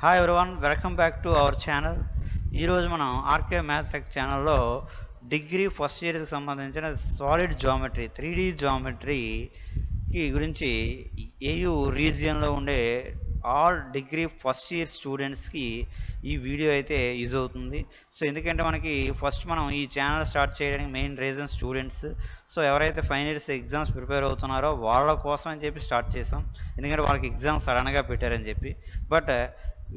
Hi everyone, welcome back to our channel. ఈరోజు మనం RK maths tech ఛానల్లో degree first ఇయర్కి సంబంధించిన సాలిడ్ జామెట్రీ 3D జామెట్రీకి గురించి ఏయూ రీజియన్లో ఉండే ఆల్ డిగ్రీ ఫస్ట్ ఇయర్ స్టూడెంట్స్కి ఈ వీడియో అయితే యూజ్ అవుతుంది. సో ఎందుకంటే మనకి ఫస్ట్ మనం ఈ ఛానల్ స్టార్ట్ చేయడానికి మెయిన్ రీజన్ స్టూడెంట్స్. సో ఎవరైతే ఫైనల్ ఇయర్స్ ఎగ్జామ్స్ ప్రిపేర్ అవుతున్నారో వాళ్ళ కోసం అని చెప్పి స్టార్ట్ చేసాం. ఎందుకంటే వాళ్ళకి ఎగ్జామ్స్ సడన్గా పెట్టారని చెప్పి. బట్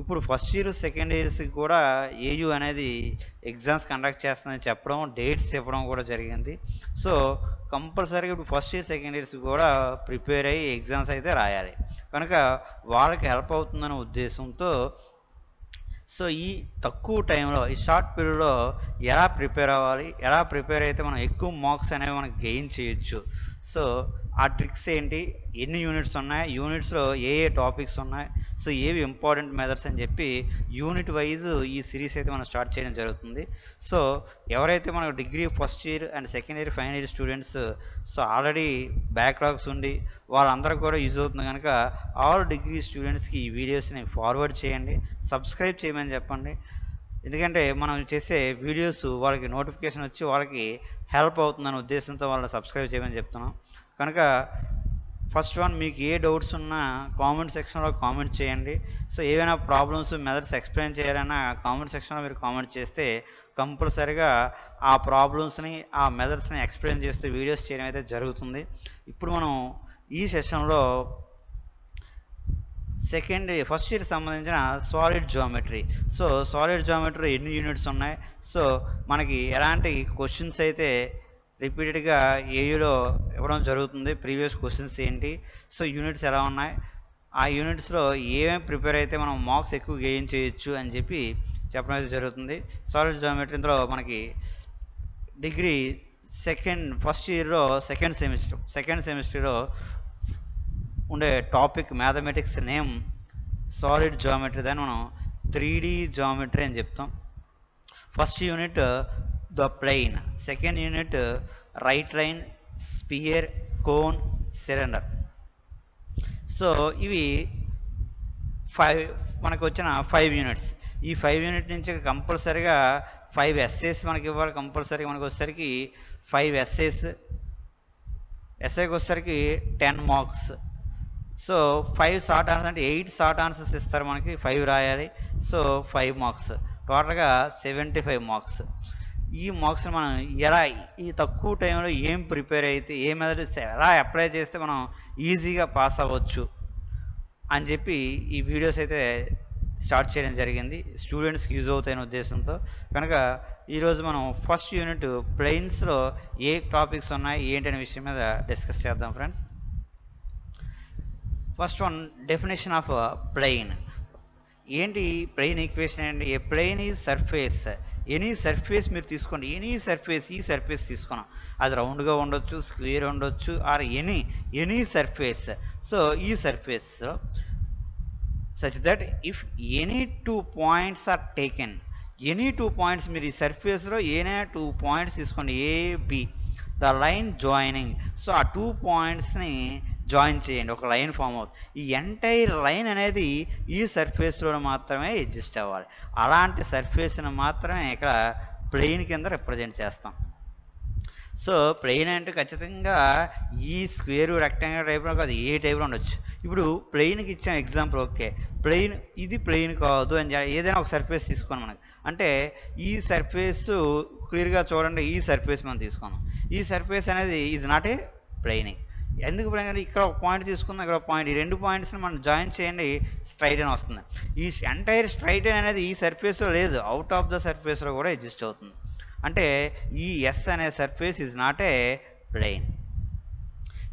ఇప్పుడు ఫస్ట్ ఇయర్ సెకండ్ ఇయర్స్కి కూడా ఏయూ అనేది ఎగ్జామ్స్ కండక్ట్ చేస్తుందని చెప్పడం, డేట్స్ చెప్పడం కూడా జరిగింది. సో కంపల్సరీగా ఇప్పుడు ఫస్ట్ ఇయర్ సెకండ్ ఇయర్స్కి కూడా ప్రిపేర్ అయ్యి ఎగ్జామ్స్ అయితే రాయాలి. కనుక వాళ్ళకి హెల్ప్ అవుతుందనే ఉద్దేశంతో సో ఈ తక్కువ టైంలో, ఈ షార్ట్ పీరియడ్లో ఎలా ప్రిపేర్ అవ్వాలి, ఎలా ప్రిపేర్ అయితే మనం ఎక్కువ మార్క్స్ అనేవి మనకి గెయిన్ చేయొచ్చు. సో ఆ ట్రిక్స్ ఏంటి, ఎన్ని యూనిట్స్ ఉన్నాయి, యూనిట్స్లో ఏ టాపిక్స్ ఉన్నాయి, సో ఏవి ఇంపార్టెంట్ మెథడ్స్ అని చెప్పి యూనిట్ వైజ్ ఈ సిరీస్ అయితే మనం స్టార్ట్ చేయడం జరుగుతుంది. సో ఎవరైతే మనకు degree first year and second year final year students so already backlogs ఉండి వాళ్ళందరూ కూడా యూజ్ అవుతుంది కనుక ఆల్ డిగ్రీ స్టూడెంట్స్కి ఈ వీడియోస్ని ఫార్వర్డ్ చేయండి, సబ్స్క్రైబ్ చేయమని చెప్పండి. ఎందుకంటే మనం చేసే వీడియోస్ వాళ్ళకి నోటిఫికేషన్ వచ్చి వాళ్ళకి హెల్ప్ అవుతుందనే ఉద్దేశంతో వాళ్ళని సబ్స్క్రైబ్ చేయమని చెప్తున్నాం. కనుక ఫస్ట్ వన్, మీకు ఏ డౌట్స్ ఉన్నా కామెంట్ సెక్షన్లో కామెంట్ చేయండి. సో ఏవైనా ప్రాబ్లమ్స్ మెథడ్స్ ఎక్స్ప్లెయిన్ చేయాలన్నా కామెంట్ సెక్షన్లో మీరు కామెంట్ చేస్తే కంపల్సరీగా ఆ ప్రాబ్లమ్స్ని, ఆ మెథడ్స్ని ఎక్స్ప్లెయిన్ చేస్తూ వీడియోస్ చేయడం అయితే జరుగుతుంది. ఇప్పుడు మనం ఈ సెషన్లో ఫస్ట్ ఇయర్ సంబంధించిన solid geometry. So solid geometry ఎన్ని యూనిట్స్ ఉన్నాయి, సో మనకి ఎలాంటి క్వశ్చన్స్ అయితే రిపీటెడ్గా ఏయూలో ఇవ్వడం జరుగుతుంది, ప్రీవియస్ క్వశ్చన్స్ ఏంటి, సో యూనిట్స్ ఎలా ఉన్నాయి, ఆ యూనిట్స్లో ఏమేమి ప్రిపేర్ అయితే మనం మార్క్స్ ఎక్కువ గెయిన్ చేయొచ్చు అని చెప్పి చెప్పడం అయితే జరుగుతుంది. సాలిడ్ జామెట్రీలో మనకి డిగ్రీ ఫస్ట్ ఇయర్లో సెకండ్ సెమిస్టర్లో ఉండే topic mathematics name solid geometry, దాన్ని మనం 3D జామెట్రీ అని చెప్తాం. First unit the plane, second unit right line, sphere, cone, cylinder. So ఇవి మనకు వచ్చిన 5 యూనిట్స్. ఈ 5 యూనిట్ నుంచి కంపల్సరీగా 5 ఎస్ఏస్ మనకి ఇవ్వాలి. కంపల్సరీగా మనకు వచ్చేసరికి 5 ఎస్ఐకి వచ్చేసరికి 10 మార్క్స్. సో 5 షార్ట్ ఆన్సర్స్ అంటే 8 షార్ట్ ఆన్సర్స్ ఇస్తారు మనకి, 5 రాయాలి. సో 5 మార్క్స్, టోటల్గా 75 మార్క్స్. ఈ మార్క్స్ని మనం ఎలా ఈ తక్కువ టైంలో ఏం ప్రిపేర్ అయితే, ఏ మెథడ్స్ ఎలా అప్లై చేస్తే మనం ఈజీగా పాస్ అవ్వచ్చు అని చెప్పి ఈ వీడియోస్ అయితే స్టార్ట్ చేయడం జరిగింది, స్టూడెంట్స్కి యూజ్ అవుతాయనే ఉద్దేశంతో. కనుక ఈరోజు మనం ఫస్ట్ యూనిట్ ప్లెయిన్స్లో ఏ టాపిక్స్ ఉన్నాయి ఏంటనే విషయం మీద డిస్కస్ చేద్దాం friends. First one, definition of plane. ఏంటి ప్లెయిన్ ఈక్వేషన్? అండి, a plane is surface, any surface మీరు తీసుకోండి, ఎనీ సర్ఫేస్, ఈ సర్ఫేస్ తీసుకున్నాం, అది రౌండ్గా ఉండొచ్చు, స్క్వేర్ ఉండొచ్చు, ఆర్ ఎనీ సర్ఫేస్. సో ఈ surface such that if any 2 points are taken, any 2 points, మీరు ఈ సర్ఫేస్లో ఏనే 2 పాయింట్స్ తీసుకోండి, AB, the line joining. So ఆ 2 పాయింట్స్ని జాయిన్ చేయండి, ఒక లైన్ ఫామ్ అవుతుంది. ఈ ఎంటైర్ లైన్ అనేది ఈ సర్ఫేస్లో మాత్రమే ఎగ్జిస్ట్ అవ్వాలి. అలాంటి సర్ఫేస్ని మాత్రమే ఇక్కడ ప్లెయిన్ కింద రిప్రజెంట్ చేస్తాం. సో ప్లెయిన్ అంటే ఖచ్చితంగా ఈ స్క్వేర్, రెక్టాంగిల్ టైప్లో కాదు, ఏ టైప్లో ఉండొచ్చు. ఇప్పుడు ప్లెయిన్కి ఇచ్చాం ఎగ్జాంపుల్, ఓకే ప్లెయిన్, ఇది ప్లెయిన్ కాదు అని ఏదైనా ఒక సర్ఫేస్ తీసుకున్నాం మనకి, అంటే ఈ సర్ఫేస్ క్లియర్గా చూడండి, ఈ సర్ఫేస్ మనం తీసుకున్నాం, ఈ సర్ఫేస్ అనేది ఈజ్ నాట్ ఏ ప్లెయిన్. ఎందుకు ప్లెయిన్ అంటే ఇక్కడ ఒక పాయింట్ తీసుకుందాం, ఇక్కడ ఒక పాయింట్, ఈ 2 పాయింట్స్ని మనం జాయిన్ చేయండి, స్ట్రైట్ అని వస్తుంది. ఈ ఎంటైర్ స్ట్రైట్ అనేది ఈ సర్ఫేస్లో లేదు, అవుట్ ఆఫ్ ద సర్ఫేస్లో కూడా ఎగ్జిస్ట్ అవుతుంది. అంటే ఈ ఎస్ అనే surface is not a plane.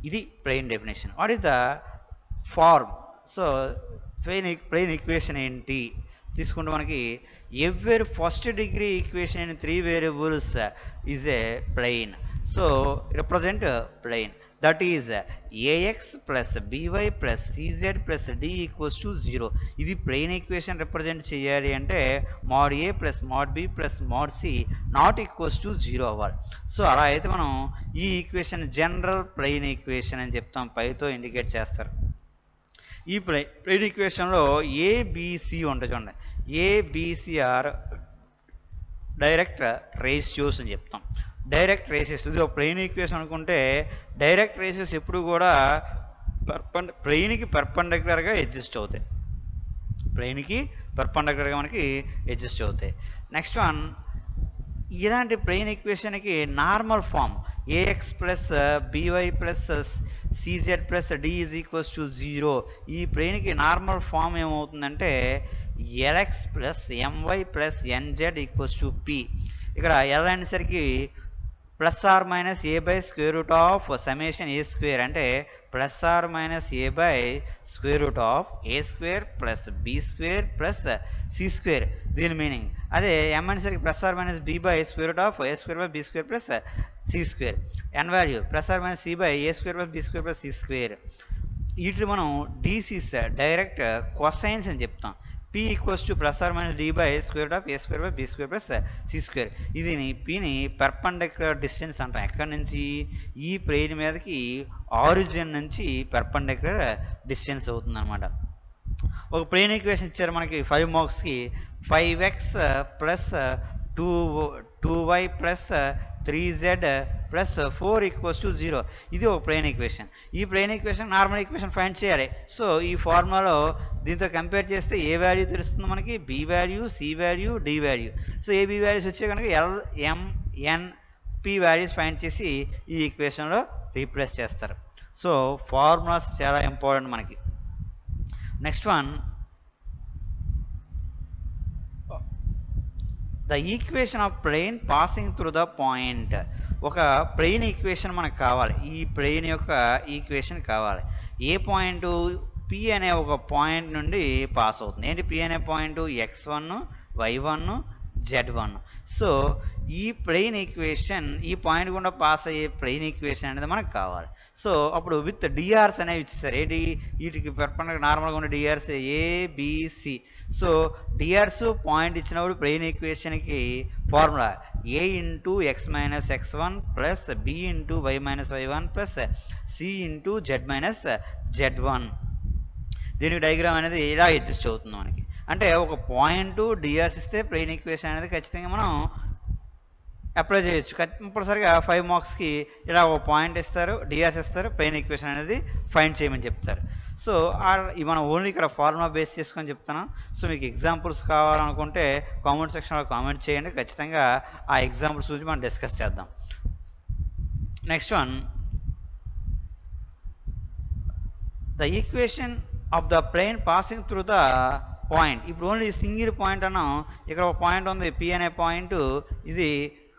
ఇది plane definition. What is the form? So plane equation ఏంటి తీసుకుంటే మనకి every first degree equation in 3 variables is a plane. So represent plane, that is ax plus by plus cz plus d equals to 0. ఇది plane equation represent చేయాలి అంటే mod a plus mod b plus mod c not equals to 0 అవ్వాలి. So అలా అయితే మనం ఈ equation general plain equation అని చెప్తాం, పైతో ఇండికేట్ చేస్తారు. ఈ ప్లేన్ ఈక్వేషన్లో ఏబిసి ఉంటుంది చూడండి. ఏబిసి ఆర్ డైరెక్ట్ రేషియోస్ అని చెప్తాం. డైరెక్ట్ రేషియోస్ ఇది ఒక ప్లేన్ ఈక్వేషన్ అనుకుంటే డైరెక్ట్ రేషియోస్ ఎప్పుడు కూడా ప్లేన్కి పర్పెండిక్యులర్గా ఎగ్జిస్ట్ అవుతాయి. ప్లేన్కి పర్పెండిక్యులర్గా మనకి ఎగ్జిస్ట్ అవుతాయి. నెక్స్ట్ వన్, ఇలాంటి ప్లేన్ ఈక్వేషన్కి normal form ax plus by plus సిజెడ్ plus d is equals to 0. ఈ ప్లేన్కి నార్మల్ ఫామ్ ఏమవుతుందంటే lx plus my plus nz equals to p. ఇక్కడ ఎల్ అనేసరికి plus are minus a by square root of summation a square, అంటే plus are minus a by square root of a square plus b square plus c square, దీని meaning. అదే ఎం అనేసరికి plus are minus b by square root of a square by b square plus c square. N value plus are minus c by a square by b square plus c square. వీటిని మనం DCs direct cosines అని చెప్తాం. P equals to plus are minus d by square root of a square by b square plus c square. ఇది పిని perpendicular distance అంటాం. ఎక్కడి నుంచి? ఈ ప్లేన్ మీదకి ఆరిజిన్ నుంచి పర్పెండిక్యులర్ డిస్టెన్స్ అవుతుంది అనమాట. ఒక ప్లేన్ ఈక్వేషన్ ఇచ్చారు మనకి 5 మార్క్స్కి. 5x plus 2y plus 3z plus 4 equals to 0. ఇది ఒక ప్లేన్ ఈక్వేషన్. ఈ plane equation normal equation find చేయాలి. సో ఈ ఫార్ములాలో దీంతో కంపేర్ చేస్తే ఏ వాల్యూ తెలుస్తుంది మనకి? B value, C value, d value. So AB values వచ్చే కనుక l, m, n, p values find చేసి ఈ ఈక్వేషన్లో రీప్లేస్ చేస్తారు. సో ఫార్ములాస్ చాలా ఇంపార్టెంట్ మనకి. Next one, the equation of plane passing through the point. ఒక ప్లేన్ ఈక్వేషన్ మనకు కావాలి. ఈ ప్లేన్ యొక్క ఈక్వేషన్ కావాలి. ఏ పాయింట్? పి అనే ఒక పాయింట్ నుండి పాస్ అవుతుంది. ఏంటి పి అనే point? x1, y1, z1. So ఈ ప్లేన్ ఈక్వేషన్, ఈ పాయింట్ గుండా పాస్ అయ్యే ప్లేన్ ఈక్వేషన్ అనేది మనకు కావాలి. సో అప్పుడు విత్ డిఆర్స్ అనేవి ఇచ్చేస్తారు. ఏంటి? వీటికి పర్పెండిక్యులర్ నార్మల్గా ఉన్న DRs abc. So DRs point ఇచ్చినప్పుడు ప్లేన్ ఈక్వేషన్కి formula a into X minus x one plus b into why minus y one plus c into Z minus z one. దీనికి డయాగ్రామ్ అనేది ఇలా అడ్జస్ట్ అవుతుంది మనకి. అంటే ఒక పాయింట్ డిఆర్స్ ఇస్తే ప్లేన్ ఈక్వేషన్ అనేది ఖచ్చితంగా మనం అప్లై చేయొచ్చు. కంపల్సరిగా 5 మార్క్స్కి ఇలా ఒక పాయింట్ ఇస్తారు, డిఆర్స్ ఇస్తారు, ప్లేన్ ఈక్వేషన్ అనేది ఫైండ్ చేయమని చెప్తారు. సో మనం ఓన్లీ ఇక్కడ ఫార్ములా బేస్ చేసుకొని చెప్తాను. సో మీకు ఎగ్జాంపుల్స్ కావాలనుకుంటే కామెంట్ సెక్షన్లో కామెంట్ చేయండి. ఖచ్చితంగా ఆ ఎగ్జాంపుల్స్ గురించి మనం డిస్కస్ చేద్దాం. Next one, the equation of the plane passing through the point. ఇప్పుడు ఓన్లీ సింగిల్ పాయింట్ అన్నాం. ఇక్కడ ఒక పాయింట్ ఉంది పి అనే పాయింట్, ఇది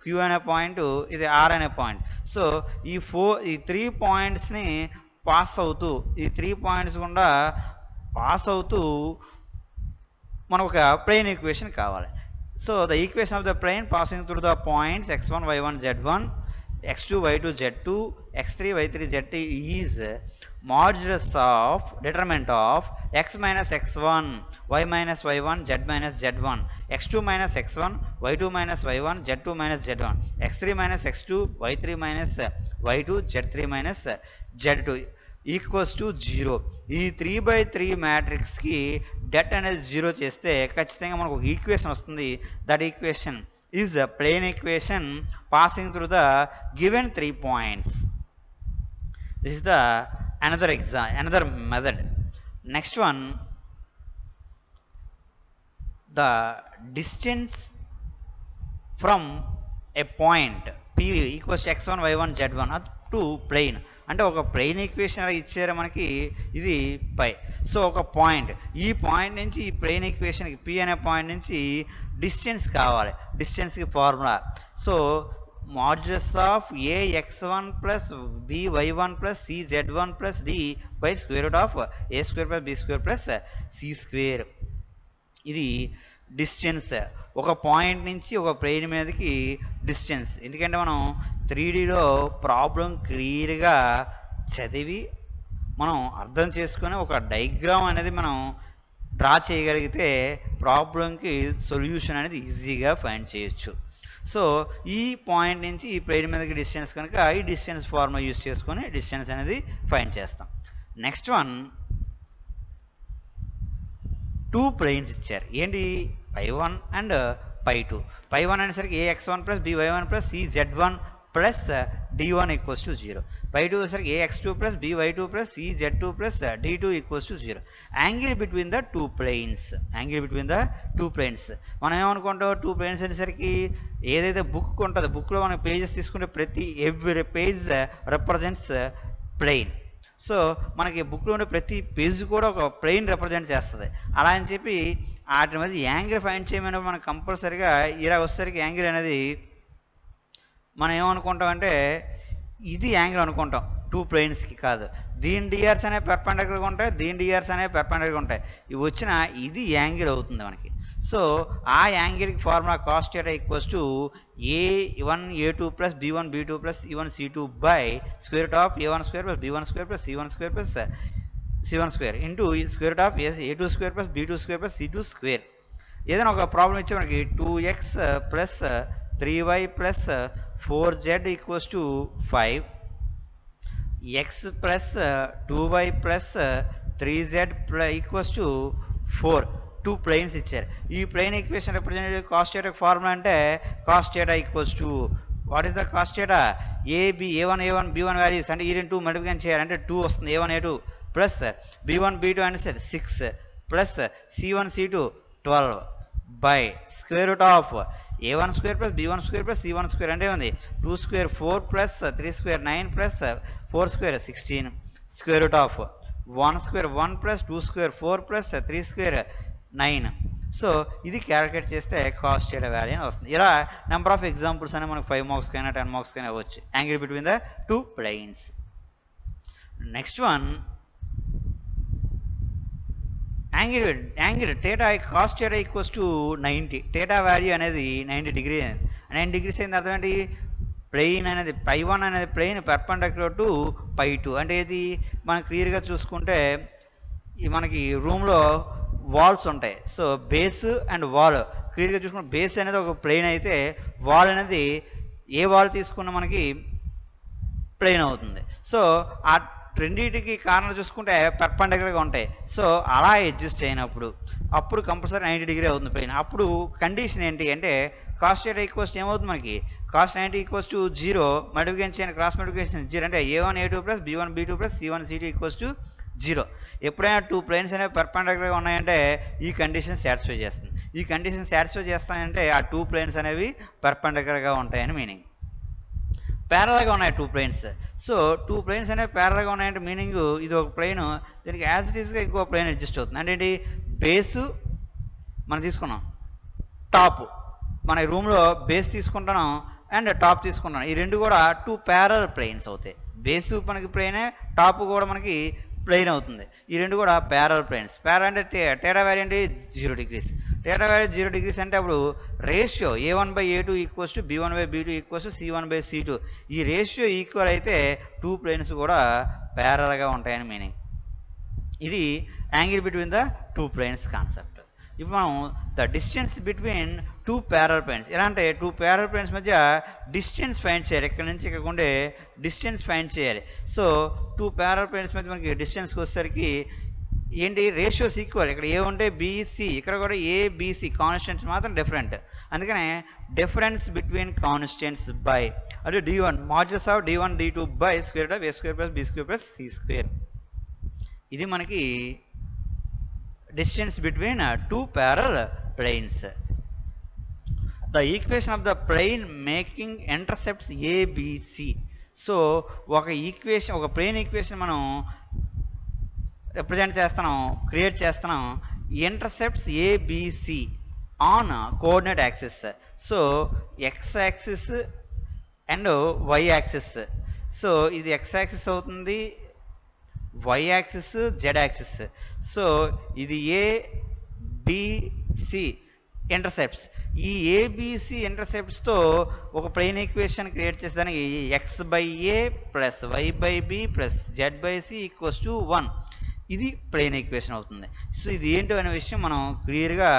క్యూ అనే పాయింట్, ఇది ఆర్ అనే పాయింట్. సో ఈ 3 పాయింట్స్ని పాస్ అవుతూ, ఈ 3 పాయింట్స్ గుండా పాస్ అవుతూ మనకు ఒక ప్లేన్ ఈక్వేషన్ కావాలి. So the equation of the plane passing through the points x1, y1, z1, x2, y2, z2, x3, y3, z3 is modulus of determinant of x minus x1, y minus y1, z minus z1, x2 minus x1, y2 minus y1, z2 minus z1, x3 minus x2, y3 minus y2, z3 minus z2 equals to 0. ఈ 3/3 మ్యాట్రిక్స్కి debt అనేది 0 చేస్తే ఖచ్చితంగా మనకు ఒక equation వస్తుంది. That equation is the plane equation passing through the given 3 points. This is the another method. Next one, the distance from a point p equals to x1, y1, z1 up to plane. అంటే ఒక plane equation ఇచ్చారు మనకి, ఇది pi. So ఒక point, ఈ point నుంచి ఈ plane ఈక్వేషన్కి పి అనే పాయింట్ నుంచి డిస్టెన్స్ కావాలి. డిస్టెన్స్కి formula so modulus of a x1 plus b y1 plus c z1 plus d by square root of a square plus b square plus c square. ఇది distance, ఒక point నుంచి ఒక plane మీదకి distance. ఎందుకంటే మనం 3Dలో problem క్లియర్గా చదివి మనం అర్థం చేసుకొని ఒక డయాగ్రామ్ అనేది మనం డ్రా చేయగలిగితే ప్రాబ్లంకి సొల్యూషన్ అనేది ఈజీగా ఫైండ్ చేయొచ్చు. సో ఈ పాయింట్ నుంచి ఈ ప్లేన్ మీదకి డిస్టెన్స్ కనుక ఈ డిస్టెన్స్ ఫార్ములా యూజ్ చేసుకొని డిస్టెన్స్ అనేది ఫైండ్ చేస్తాం. నెక్స్ట్ వన్, టూ ప్లేన్స్ ఇచ్చారు. ఏంటి π1 అండ్ π2. π1 అనేసరికి ax1 plus by1 plus cz1 plus d1 equals to 0. π2 వచ్చేసరికి ax2 plus by2 plus cz2 plus d2 equals to 0. Angle between the two planes. Angle between the two planes. మనం ఏమనుకుంటాం, two planes అనేసరికి ఏదైతే book ఉంటుందో బుక్లో మనం pages తీసుకుంటే ప్రతి every page represents plane. So మనకి బుక్లో ఉండే ప్రతి పేజ్ కూడా ఒక ప్లేన్ రిప్రజెంట్ చేస్తుంది. అలా అని చెప్పి వాటి మధ్య యాంగిల్ ఫైండ్ చేయమని మనకు కంపల్సరీగా ఇలా వచ్చేసరికి యాంగిల్ అనేది మనం ఏమనుకుంటామంటే ఇది యాంగిల్ అనుకుంటాం, టూ ప్లేన్స్కి కాదు. దీని డిఆర్స్ అనేవి పెర్పెండిక్యులర్గా ఉంటాయి, దీని డిఆర్స్ అనేవి పెర్పెండిక్యులర్గా ఉంటాయి. ఇవి వచ్చిన ఇది యాంగిల్ అవుతుంది మనకి. సో ఆ యాంగిల్కి formula cos theta equals to a1 a2 plus b1 b2 plus c1 c2 by square root of a1 square plus b1 square plus c1 square plus c1 square into square root of a2 square plus b2 square plus c2 square. ఏదైనా ఒక problem ఇచ్చే మనకి 2x plus 3y plus 4z equals to 5, x plus 2y plus 3z equals to 4. Two planes ఇచ్చారు. ఈ plane equation representative cos theta formula అంటే cos theta equals to what is the cos theta, a1 a1 b1 values అంటే ఈ రెండు multiplication చేయాలంటే 2 వస్తుంది, a1 a2 plus b1 b2 అంటే 6 plus c1 c2 12 by square root of a1 square plus b1 square plus c1 square అంటే ఉంది 2 square 4 plus 3 square 9 plus 4 square 16 square root of 1 square 1 plus 2 square 4 plus 3 square 9. So ఇది calculate చేస్తే cos theta value అని వస్తుంది. ఇలా number of examples అనేవి మనకు 5 marks కైనా 10 మార్క్స్ కైనా అవ్వచ్చు. Angle between the two planes. Next one angle theta cos theta equals to 90. Theta value అనేది 90 డిగ్రీ. 90 డిగ్రీస్ అయింది అర్థం ఏంటి, ప్లెయిన్ అనేది π1 అనేది ప్లెయిన్ పెర్పెండిక్యులర్ టు π2. అంటే ఇది మనం క్లియర్గా చూసుకుంటే మనకి రూమ్లో వాల్స్ ఉంటాయి. సో బేస్ అండ్ వాల్ క్లియర్గా చూసుకుంటే బేస్ అనేది ఒక ప్లేన్ అయితే వాల్ అనేది ఏ వాల్ తీసుకున్నా మనకి ప్లేన్ అవుతుంది. సో ఆ రెండింటికి కారణం చూసుకుంటే పెర్పెండిక్యులర్గా ఉంటాయి. సో అలా అడ్జస్ట్ అయినప్పుడు అప్పుడు కంపల్సరీ 90 డిగ్రీ అవుతుంది ప్లేన్. అప్పుడు కండిషన్ ఏంటి అంటే కాస్ థీటా ఈక్వల్స్ ఏమవుతుంది మనకి కాస్ 90 ఈక్వల్స్ టు 0 మల్టిప్లికేషన్ చేయని క్రాస్ మల్టిప్లికేషన్ 0 అంటే a1 a2 plus b1 b2 plus c1 c2 equals to 0. ఎప్పుడైనా టూ ప్లేన్స్ అనేవి పెర్పెండిక్యులర్గా ఉన్నాయంటే ఈ కండిషన్ సాటిస్ఫై చేస్తుంది. ఈ కండిషన్ సాటిస్ఫై చేస్తాయంటే ఆ టూ ప్లేన్స్ అనేవి పెర్పెండిక్యులర్గా ఉంటాయని మీనింగ్. ప్యారల్గా ఉన్నాయి two planes. So two planes అనేవి ప్యారల్గా ఉన్నాయంటే మీనింగ్ ఇది ఒక ప్లేన్, దీనికి యాజ్ ఇట్ ఈస్గా ఇంకో ప్లేన్ అడ్జస్ట్ అవుతుంది. అంటే ఏంటి, బేసు మనం తీసుకున్నాం, టాప్ మన రూమ్లో బేస్ తీసుకుంటున్నాం అండ్ టాప్ తీసుకుంటున్నాం. ఈ రెండు కూడా టూ ప్యారల్ ప్లేన్స్ అవుతాయి. బేసు మనకి ప్లేనే, టాప్ కూడా మనకి ప్లేన్ అవుతుంది. ఈ రెండు కూడా ప్యారల్ ప్లేన్స్. ప్యారల్ అంటే థీటా వాల్యూ అంటే 0 డిగ్రీస్. థీటా వాల్యూ 0 డిగ్రీస్ అంటే అప్పుడు ratio a1 by a2 equals to b1 by b2 equals to c1 by c2. ఈ రేషియో ఈక్వల్ అయితే టూ ప్లేన్స్ కూడా ప్యారల్గా ఉంటాయని మీనింగ్. ఇది angle between the two planes concept. ఇప్పుడు మనం the distance between two parallel planes ఎలా అంటే టూ ప్యారల్ ప్లేన్స్ మధ్య డిస్టెన్స్ ఫైండ్ చేయాలి. ఇక్కడ నుంచి ఇక్కడ ఉండే డిస్టెన్స్ ఫైండ్ చేయాలి. సో టూ ప్యారల్ ప్లేన్స్ మధ్య మనకి డిస్టెన్స్కి వచ్చేసరికి ఏంటి, రేషియోస్ ఈక్వల్. ఇక్కడ ఏ ఉంటే బీసీ, ఇక్కడ కూడా ఏబిసి కాన్స్టెంట్స్ మాత్రం డిఫరెంట్. అందుకనే డిఫరెన్స్ బిట్వీన్ కాన్స్టెంట్స్ బై అంటే d1 modulus of d1 d2 by square root of a square plus b square plus c square. ఇది మనకి distance between two parallel planes. The equation of the plane making intercepts ABC. So ఒక equation, ఒక plane equation మనం represent చేస్తున్నాం, create చేస్తున్నాం. Intercepts ABC on coordinate axis. So x axis and y axis. So ఇది x axis అవుతుంది, y axis, z axis. So ఇది ABC intercepts. ఈ ABC ఇంటర్సెప్ట్స్తో ఒక ప్లేన్ ఈక్వేషన్ క్రియేట్ చేసేదానికి x by a plus y by b plus z by c equals to 1. ఇది plane equation అవుతుంది. So ఇది ఏంటో అనే విషయం మనం క్లియర్గా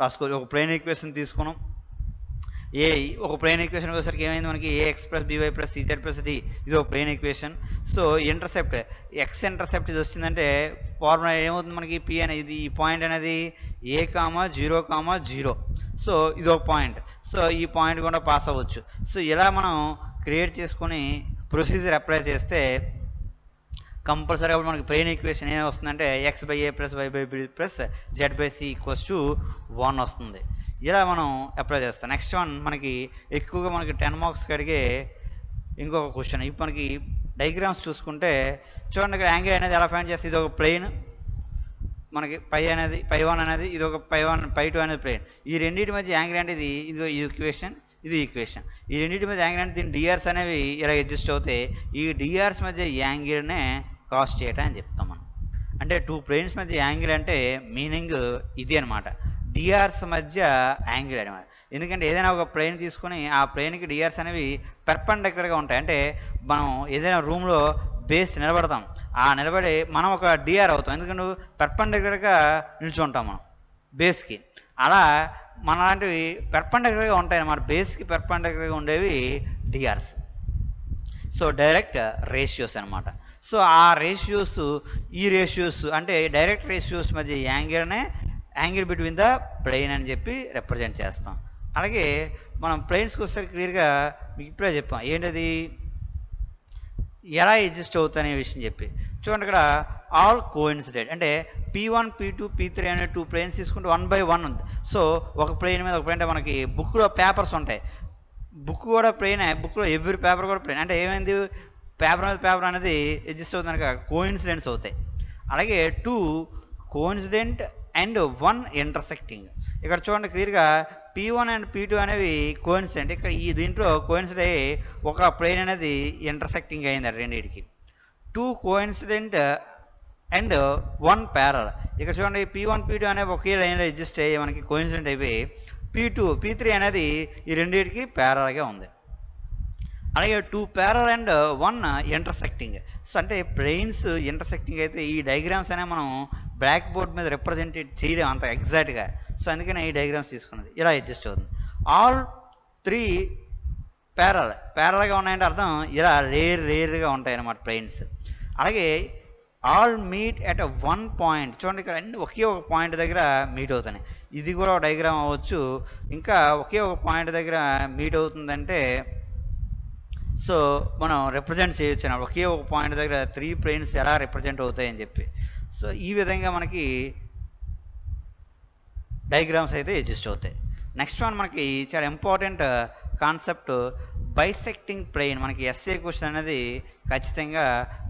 రాసుకోవాలి. ఒక ప్లేన్ ఈక్వేషన్ తీసుకున్నాం, ఏ ఒక ప్లేన్ ఈక్వేషన్ వచ్చేసరికి ఏమైంది మనకి ఏఎక్స్ ప్లస్ బీవై ప్లస్ సిజెడ్ ప్లస్ డి, ఇది ఒక plane equation. So intercept x intercept ఇది వచ్చిందంటే ఫార్ములా ఏమవుతుంది మనకి పి అనేది ఈ పాయింట్ అనేది ఏ కామా 0,0. సో ఇది ఒక పాయింట్. సో ఈ పాయింట్ కూడా పాస్ అవ్వచ్చు. సో ఇలా మనం క్రియేట్ చేసుకొని ప్రొసీజర్ అప్లై చేస్తే కంపల్సరీ అప్పుడు మనకి ప్లేన్ ఈక్వేషన్ ఏం వస్తుందంటే x by a plus y by b plus z by c equals to 1 వస్తుంది. ఇలా మనం అప్లై చేస్తాం. నెక్స్ట్ వన్ మనకి ఎక్కువగా మనకి 10 మార్క్స్కి అడిగే ఇంకొక క్వశ్చన్. ఇప్పుడు మనకి డయాగ్రామ్స్ చూసుకుంటే చూడండి, ఇక్కడ యాంగిల్ అనేది ఎలా ఫైండ్ చేస్తే ఇది ఒక ప్లేన్, మనకి పై1 అనేది ఇది ఒక పై1 పై2 అనేది ప్లేన్. ఈ రెండింటి మధ్య యాంగిల్ అంటే ఇది ఈక్వేషన్, ఇది ఈక్వేషన్. ఈ రెండింటి మధ్య యాంగిల్ అంటే దీని డిఆర్స్ అనేవి ఇలా అడ్జస్ట్ అవుతాయి. ఈ డిఆర్స్ మధ్య యాంగిల్నే కాస్ట్ చేయటం అని చెప్తాం మనం. అంటే 2 ప్లేన్స్ మధ్య యాంగిల్ అంటే మీనింగ్ ఇది అనమాట, డిఆర్స్ మధ్య యాంగిల్ అనమాట. ఎందుకంటే ఏదైనా ఒక ప్లేన్ తీసుకొని ఆ ప్లేన్కి డిఆర్స్ అనేవి పెర్పెండిక్యులర్గా ఉంటాయి. అంటే మనం ఏదైనా రూమ్లో బేస్ నిలబడతాం, ఆ నిలబడి మనం ఒక డిఆర్ అవుతాం, ఎందుకంటే పెర్పెండిక్యులర్గా నిల్చుంటాం మనం బేస్కి. అలా మన లాంటివి పెర్పెండిక్యులర్గా ఉంటాయి అన్నమాట, బేస్కి పెర్పెండిక్యులర్గా ఉండేవి డిఆర్స్. సో డైరెక్ట్ రేషియోస్ అనమాట. సో ఆ రేషియోస్, ఈ రేషియోస్ అంటే డైరెక్ట్ రేషియోస్ మధ్య యాంగిల్ బిట్వీన్ ద ప్లేన్ అని చెప్పి రిప్రజెంట్ చేస్తాం. అలాగే మనం ప్లేన్స్కి వచ్చేసరికి క్లియర్గా మీకు ఇప్పుడే చెప్పాం ఏంటది ఎలా అడ్జస్ట్ అవుతాయనే విషయం చెప్పి. చూడండి, ఇక్కడ ఆల్ కోఇన్సిడెంట్ అంటే P1 P2 P3 అనే 2 ప్లేన్స్ తీసుకుంటే 1 by 1 ఉంది. సో ఒక ప్లేన్ మీద ఒక ప్లేన్ అంటే మనకి బుక్లో పేపర్స్ ఉంటాయి, బుక్ కూడా ప్లేన్, బుక్లో ఎవ్రీ పేపర్ కూడా ప్లేన్. అంటే ఏమైంది, పేపర్ మీద పేపర్ అనేది అడ్జస్ట్ అవుతుంది కనుక కోఇన్సిడెంట్స్ అవుతాయి. అలాగే 2 కోఇన్సిడెంట్ అండ్ 1 ఇంటర్సెక్టింగ్. ఇక్కడ చూడండి క్లియర్గా P1 అండ్ P2 అనేవి కోఇన్సిడెంట్. ఇక్కడ ఈ దీంట్లో కోఇన్సిడెంట్ అయ్యి ఒక ప్లేన్ అనేది ఇంటర్సెక్టింగ్ అయింది రెండింటికి. 2 కోఇన్సిడెంట్ అండ్ 1 ప్యారల్. ఇక్కడ చూడండి P1 P2 అనేవి ఒకే లైన్లో అడ్జస్ట్ అయ్యి మనకి కోఇన్సిడెంట్ అయిపోయి P2 P3 అనేది ఈ రెండింటికి ప్యారల్గా ఉంది. అలాగే 2 ప్యారల్ అండ్ 1 ఇంటర్సెక్టింగ్. సో అంటే ప్లేన్స్ ఇంటర్సెక్టింగ్ అయితే ఈ డయాగ్రామ్స్ అనేవి మనం బ్లాక్ బోర్డ్ మీద రిప్రజెంట్ చేయలేము అంత ఎగ్జాక్ట్గా. సో అందుకని ఈ డయాగ్రామ్స్ తీసుకున్నది ఇలా అడ్జస్ట్ అవుతుంది. ఆల్ 3 ప్యారల్గా ఉన్నాయంటే అర్థం ఇలా రేర్గా ఉంటాయి అన్నమాట ప్లేన్స్. అలాగే ఆల్ మీట్ ఎట్ 1 పాయింట్. చూడండి, ఇక్కడ అన్ని ఒకే ఒక పాయింట్ దగ్గర మీట్ అవుతున్నాయి. ఇది కూడా ఒక డయాగ్రామ్ అవ్వచ్చు. ఇంకా ఒకే ఒక పాయింట్ దగ్గర మీట్ అవుతుందంటే సో మనం రిప్రజెంట్ చేయొచ్చు అన్నమాట. ఒకే ఒక పాయింట్ దగ్గర 3 ప్లేన్స్ ఎలా రిప్రజెంట్ అవుతాయని చెప్పి. సో ఈ విధంగా మనకి డయాగ్రామ్స్ అయితే అడ్జస్ట్ అవుతాయి. నెక్స్ట్ వన్ మనకి చాలా ఇంపార్టెంట్ కాన్సెప్ట్ బైసెక్టింగ్ ప్లేన్. మనకి ఎస్ఏ క్వశ్చన్ అనేది ఖచ్చితంగా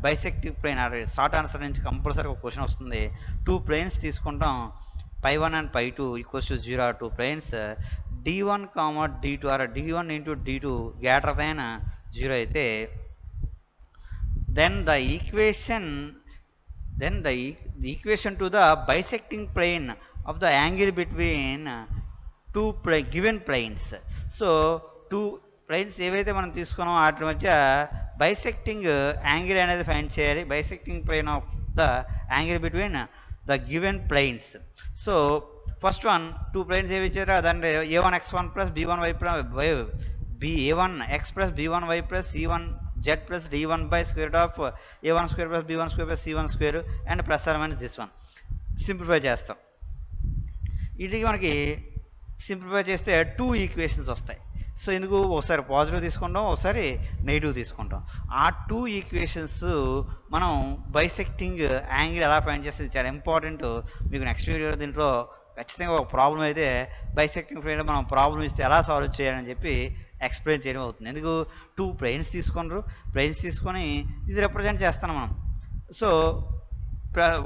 బైసెక్టింగ్ ప్లేన్ షార్ట్ ఆన్సర్ నుంచి కంపల్సరీ ఒక క్వశ్చన్ వస్తుంది. 2 ప్లేన్స్ తీసుకుంటాం, π1 and π2 equals to 0 are 2 planes. d1, d2 are d1 into d2 greater than 0 అయితే then the equation to the bisecting plane of the angle between two given planes. So 2 planes ఏవైతే మనం తీసుకున్నామో వాటి మధ్య bisecting angle అనేది find చేయాలి. Bisecting plane of the angle between the given planes. So first one 2 planes ఏవి ఇచ్చారో దాన్ని a1x1 plus b1y a1x plus b1y plus c1z plus d1 by square of a1 square plus b1 square plus c1 square and plus are minus this one. Simplify చేస్తాం. వీటికి మనకి simplify చేస్తే 2 equations వస్తాయి. So ఎందుకు ఒకసారి positive తీసుకుంటాం, ఒకసారి negative తీసుకుంటాం. ఆ 2 ఈక్వేషన్స్ మనం బైసెక్టింగ్ యాంగిల్ ఎలా ఫైండ్ చేస్తుంది చాలా ఇంపార్టెంట్. మీకు నెక్స్ట్ వీడియో దీంట్లో ఖచ్చితంగా ఒక ప్రాబ్లం అయితే బైసెక్టింగ్ ప్లేన్లో మనం ప్రాబ్లం ఇస్తే ఎలా సాల్వ్ చేయాలని చెప్పి ఎక్స్ప్లెయిన్ చేయడం అవుతుంది. ఎందుకు 2 ప్లేన్స్ తీసుకొని ఇది రిప్రజెంట్ చేస్తాం మనం. సో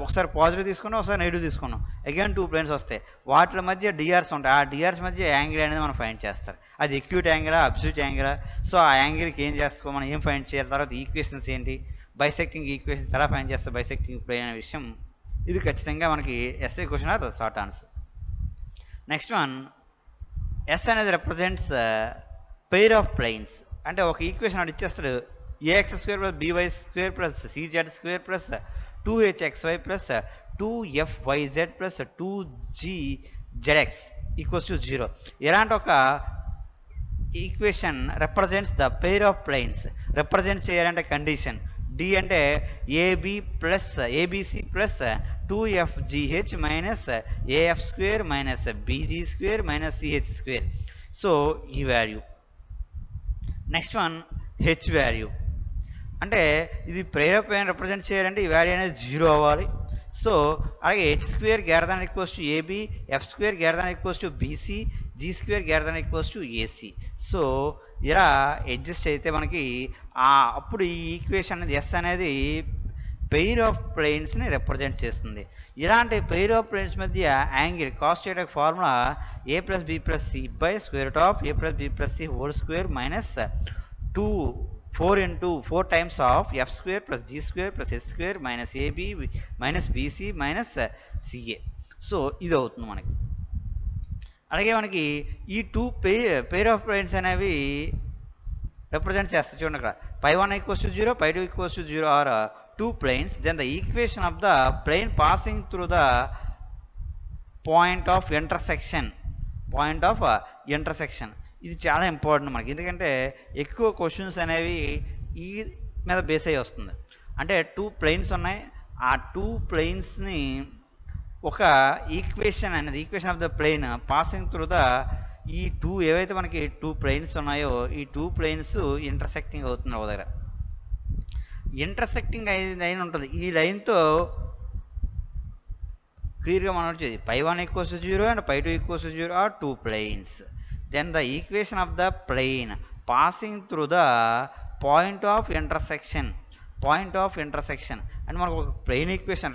ఒకసారి పాజిటివ్ తీసుకున్నాం, ఒకసారి నెగిటివ్ తీసుకున్నాం, అగైన్ 2 ప్లేన్స్ వస్తాయి. వాటి మధ్య డిఆర్స్ ఉంటాయి. ఆ డిఆర్స్ మధ్య యాంగిల్ అనేది మనం ఫైండ్ చేస్తారు. అది ఎక్యూట్ యాంగిలా, అబ్సల్యూట్ యాంగిలా. సో ఆ యాంగిల్కి ఏం చేస్తాం, మనం ఏం ఫైండ్ చేయాలి, తర్వాత ఈక్వేషన్స్ ఏంటి, బైసెక్టింగ్ ఈక్వేషన్స్ ఎలా ఫైండ్ చేస్తారు బైసెక్టింగ్ ప్లేన్ అనే విషయం ఇది ఖచ్చితంగా మనకి SA question or short answer. Next one S అనేది రిప్రజెంట్స్ పెయిర్ ఆఫ్ ప్లేన్స్. అంటే ఒక ఈక్వేషన్ అది ఇచ్చేస్తాడు a x square plus b y square plus సిజెడ్ square plus 2hxy plus 2fyz plus 2gzx equals to 0. ఇలాంటి ఒక equation represents the pair of planes. Represent చేయాలంటే condition D అంటే a b c plus 2fgh minus a f square minus bg square minus ch square. So ఈ value. Next one h value. అంటే ఇది pair of plane represent చేయాలంటే ఈ value అనేది 0 అవ్వాలి. So అలాగే h square greater than equals to a b, f square greater than equals to b c, g square greater than equals to a c. So ఇలా adjust అయితే మనకి అప్పుడు ఈ ఈక్వేషన్ అనేది ఎస్ అనేది పెయిర్ ఆఫ్ ప్లేన్స్ని రిప్రజెంట్ చేస్తుంది. ఇలాంటి పెయిర్ ఆఫ్ ప్లేన్స్ మధ్య angle cos theta formula a plus b plus c by square root of a plus b plus c whole square minus 4 times of f square plus g square plus h square minus ab minus bc minus ca. So ఇది అవుతుంది మనకి. అలాగే మనకి ఈ two pair of planes అనేవి represent చేస్తాయి. చూడండి అక్కడ π1 equals to 0, π2 equals to 0 are two planes. Then the equation of the plane passing through the point of intersection. ఇది చాలా ఇంపార్టెంట్ మనకి, ఎందుకంటే ఎక్కువ క్వశ్చన్స్ అనేవి ఈ మీద బేస్ అయ్యి వస్తుంది. అంటే టూ ప్లేన్స్ ఉన్నాయి, ఆ టూ ప్లేన్స్ని ఒక equation of the plane passing through the ఈ ఏవైతే మనకి టూ ప్లేన్స్ ఉన్నాయో ఈ టూ ప్లేన్స్ ఇంటర్సెక్టింగ్ అవుతుంది ఒక దగ్గర. ఇంటర్సెక్టింగ్ లైన్ ఉంటుంది. ఈ లైన్తో క్లియర్గా మనం వచ్చేది π1 equals to 0 and π2 equals to 0 are two planes. Then the equation of the plane passing through the point of intersection and మనకు ఒక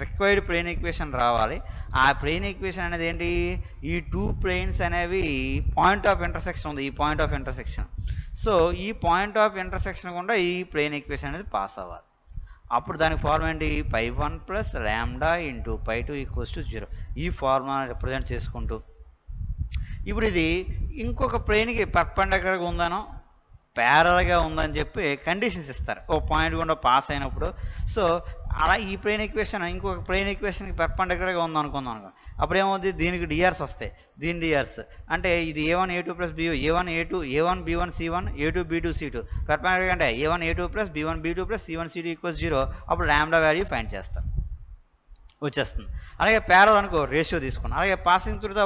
రిక్వైర్డ్ ప్లేన్ ఈక్వేషన్ రావాలి. ఆ ప్లేన్ ఈక్వేషన్ అనేది ఏంటి, ఈ టూ ప్లేన్స్ అనేవి పాయింట్ ఆఫ్ ఇంటర్సెక్షన్ ఉంది, ఈ పాయింట్ ఆఫ్ ఇంటర్సెక్షన్. సో ఈ పాయింట్ ఆఫ్ ఇంటర్సెక్షన్ కూడా ఈ ప్లేన్ ఈక్వేషన్ అనేది పాస్ అవ్వాలి. అప్పుడు దానికి ఫార్ములా ఏంటి, π1 plus lambda into π2 equals to 0. ఈ ఫార్ములా రిప్రజెంట్ చేసుకుంటూ ఇప్పుడు ఇది ఇంకొక ప్లేన్కి పర్పెండిక్యులర్గా ఉందనో ప్యారల్గా ఉందని చెప్పి కండిషన్స్ ఇస్తారు ఓ పాయింట్ గుండా పాస్ అయినప్పుడు. సో అలా ఈ ప్లేన్ ఈక్వేషన్ ఇంకొక ప్లేన్ ఈక్వేషన్కి పర్పెండిక్యులర్గా ఉందనుకుందాం అనుకో, అప్పుడు ఏమవుతుంది, దీనికి డిఆర్స్ వస్తాయి. దీని డిఆర్స్ అంటే ఇది a1 a2 plus b a1 a2 a1 b1 c1 a2 b2 c2 perpendicular అంటే a1 a2 plus b1 b2 plus c1 c2 equals 0. అప్పుడు లాంబ్డా వాల్యూ ఫైండ్ చేస్తాం, వచ్చేస్తుంది. అలాగే ప్యారల్ అనుకో రేషియో తీసుకున్నాం. అలాగే passing through the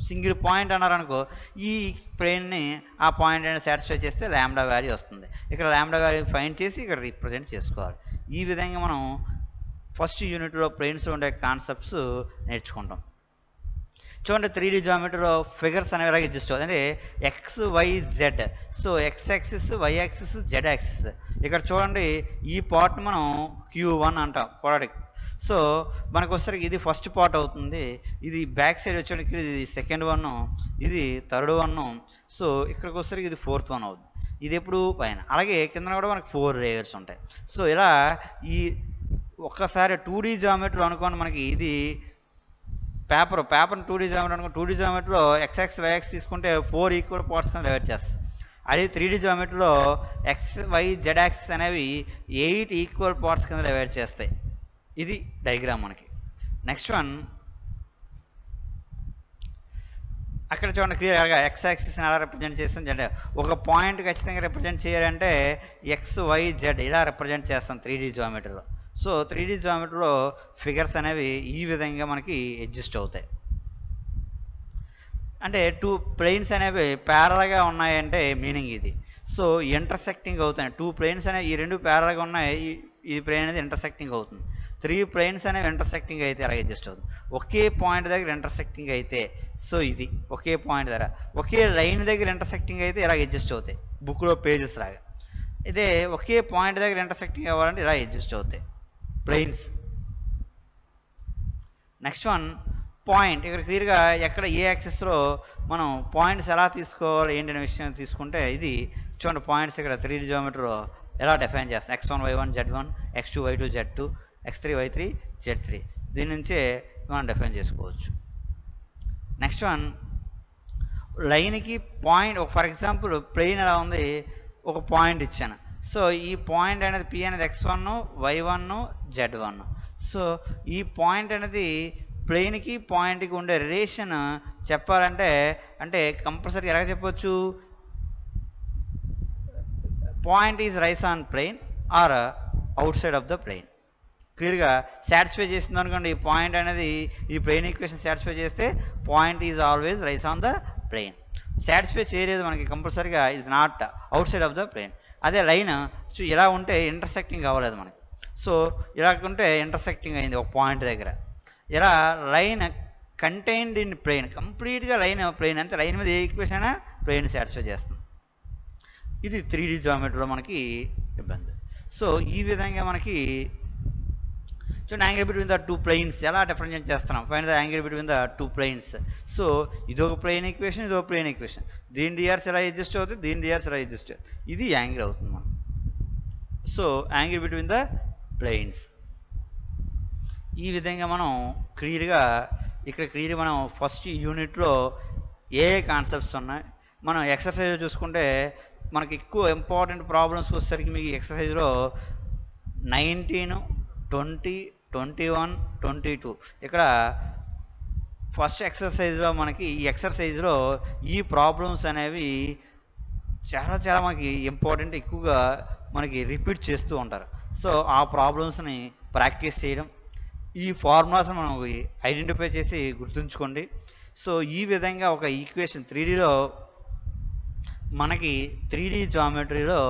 single point అన్నారనుకో, ఈ ప్లేన్ని ఆ పాయింట్ అనేది సాటిస్ఫై చేస్తే లాంబ్డా వాల్యూ వస్తుంది. ఇక్కడ లాంబ్డా వాల్యూ ఫైండ్ చేసి ఇక్కడ రిప్రజెంట్ చేసుకోవాలి. ఈ విధంగా మనం ఫస్ట్ యూనిట్లో ప్లేన్స్ ఉండే కాన్సెప్ట్స్ నేర్చుకుంటాం. చూడండి 3D జామెట్రీలో ఫిగర్స్ అనేవి ఎగ్జిస్ట్ అవుతుంది. అంటే x y z. So x axis, y axis, z axis. ఇక్కడ చూడండి ఈ పార్ట్ మనం Q1 అంటాం క్వాడ్రాటిక్. సో మనకు వచ్చేసరికి ఇది ఫస్ట్ పార్ట్ అవుతుంది, ఇది బ్యాక్ సైడ్ వచ్చేసరికి ఇది సెకండ్ వన్, ఇది థర్డ్ వన్. సో ఇక్కడికి వచ్చేసరికి ఇది ఫోర్త్ వన్ అవుతుంది. ఇది ఎప్పుడు పైన. అలాగే కింద కూడా మనకు 4 లేయర్స్ ఉంటాయి. సో ఇలా ఈ ఒక్కసారి 2D జామెట్రీ అనుకోండి, మనకి ఇది పేపర్ 2D జామెట్రీ అనుకో, 2D జామెట్రీలో ఎక్స్ వైఎక్స్ తీసుకుంటే 4 ఈక్వల్ పార్ట్స్ కింద డివైడ్ చేస్తాం. అదే 3D జామెట్రీలో ఎక్స్ వై జెడ్ యాక్సిస్ అనేవి 8 ఈక్వల్ పార్ట్స్ కింద డివైడ్ చేస్తాయి. ఇది డయాగ్రామ్ మనకి. నెక్స్ట్ వన్ అక్కడ చూడండి క్లియర్గా ఎక్స్ యాక్సిస్ని ఎలా రిప్రజెంట్ చేస్తాం అంటే ఒక పాయింట్ ఖచ్చితంగా రిప్రజెంట్ చేయాలంటే ఎక్స్ వై జెడ్ ఇలా రిప్రజెంట్ చేస్తాం 3D జామెట్రీలో. సో 3D జామెట్రీలో ఫిగర్స్ అనేవి ఈ విధంగా మనకి ఎగ్జిస్ట్ అవుతాయి. అంటే టూ ప్లేన్స్ అనేవి ప్యారల్గా ఉన్నాయంటే మీనింగ్ ఇది. సో ఇంటర్సెక్టింగ్ అవుతాయి. టూ ప్లేన్స్ అనేవి ఈ రెండు ప్యారల్గా ఉన్నాయి, ఈ ప్లేన్ అనేది ఇంటర్సెక్టింగ్ అవుతుంది. 3 ప్లేన్స్ అనేవి ఇంటర్సెక్టింగ్ అయితే అలాగే అడ్జస్ట్ అవుతుంది. ఒకే పాయింట్ దగ్గర ఇంటర్సెక్టింగ్ అయితే, సో ఇది ఒకే పాయింట్ దగ్గర ఒకే లైన్ దగ్గర ఇంటర్సెక్టింగ్ అయితే ఇలా అడ్జస్ట్ అవుతాయి బుక్లో పేజెస్ లాగా. ఇదే ఒకే పాయింట్ దగ్గర ఇంటర్సెక్టింగ్ అవ్వాలంటే ఇలా అడ్జస్ట్ అవుతాయి ప్లేన్స్. Next one point. ఇక్కడ క్లియర్గా ఎక్కడ ఏ యాక్సెస్లో మనం పాయింట్స్ ఎలా తీసుకోవాలి ఏంటనే విషయం తీసుకుంటే ఇది చూడండి పాయింట్స్ ఇక్కడ 3D జామెట్రీలో ఎలా డిఫైన్ చేస్తాం. x1 y1 z1 x2 y2 z2 x3 y3 z3. దీని నుంచే మనం డిఫైన్ చేసుకోవచ్చు. నెక్స్ట్ వన్ లైన్కి పాయింట్. ఫర్ ఎగ్జాంపుల్ ప్లేన్ ఎలా ఉంది, ఒక పాయింట్ ఇచ్చాను. సో ఈ పాయింట్ అనేది P అనేది x1 y1 z1. సో ఈ పాయింట్ అనేది ప్లేన్కి పాయింట్కి ఉండే రిలేషన్ చెప్పాలంటే అంటే కంపల్సరీ ఎలా చెప్పవచ్చు, point is lies on plane or outside of the plane. క్లియర్గా సాటిస్ఫై చేస్తుంది అనుకోండి, ఈ పాయింట్ అనేది ఈ ప్లేన్ ఈక్వేషన్ సాటిస్ఫై చేస్తే point is always lies on the plane. Satisfy చేయలేదు మనకి కంపల్సరీగా is not outside of the plane. అదే లైన్ ఇలా ఉంటే ఇంటర్సెక్టింగ్ అవ్వలేదు మనకి. సో ఇలా ఉంటే ఇంటర్సెక్టింగ్ అయింది ఒక పాయింట్ దగ్గర. ఇలా లైన్ కంటైన్డ్ ఇన్ ప్లేన్, కంప్లీట్గా లైన్ ప్లేన్, అంతే లైన్ మీద ఏ ఈక్వేషన్ అయినా ప్లేన్ సాటిస్ఫై చేస్తుంది. ఇది 3D జామెట్రీలో మనకి ఇబ్బంది. సో ఈ విధంగా మనకి చూడండి angle between the two planes ఎలా డిఫరెన్షియేట్ చేస్తున్నాం. Find the angle between the two planes. So ఇదొక ప్లేన్ ఈక్వేషన్, ఇదొక ప్లేన్ ఈక్వేషన్. దీని డిఆర్స్ ఎలా అడ్జస్ట్ అవుతుంది, దీని డిఆర్స్ ఎలా అడ్జస్ట్ అవుతుంది, ఇది యాంగిల్ అవుతుంది మనం. So angle between the planes ఈ విధంగా మనం క్లియర్గా క్లియర్గా మనం ఫస్ట్ యూనిట్లో ఏ కాన్సెప్ట్స్ ఉన్నాయి. మనం ఎక్సర్సైజ్ చూసుకుంటే మనకి ఎక్కువ ఇంపార్టెంట్ ప్రాబ్లమ్స్ వచ్చేసరికి మీకు ఎక్సర్సైజ్లో 19, 20, 21, 22 ఇక్కడ ఫస్ట్ ఎక్సర్సైజ్లో మనకి ఈ ఎక్సర్సైజ్లో ఈ ప్రాబ్లమ్స్ అనేవి చాలా మనకి ఇంపార్టెంట్, ఎక్కువగా మనకి రిపీట్ చేస్తూ ఉంటారు. సో ఆ ప్రాబ్లమ్స్ని ప్రాక్టీస్ చేయడం, ఈ ఫార్ములాస్ మనం ఐడెంటిఫై చేసి గుర్తుంచుకోండి. సో ఈ విధంగా ఒక ఈక్వేషన్ 3Dలో మనకి 3D జామెట్రీలో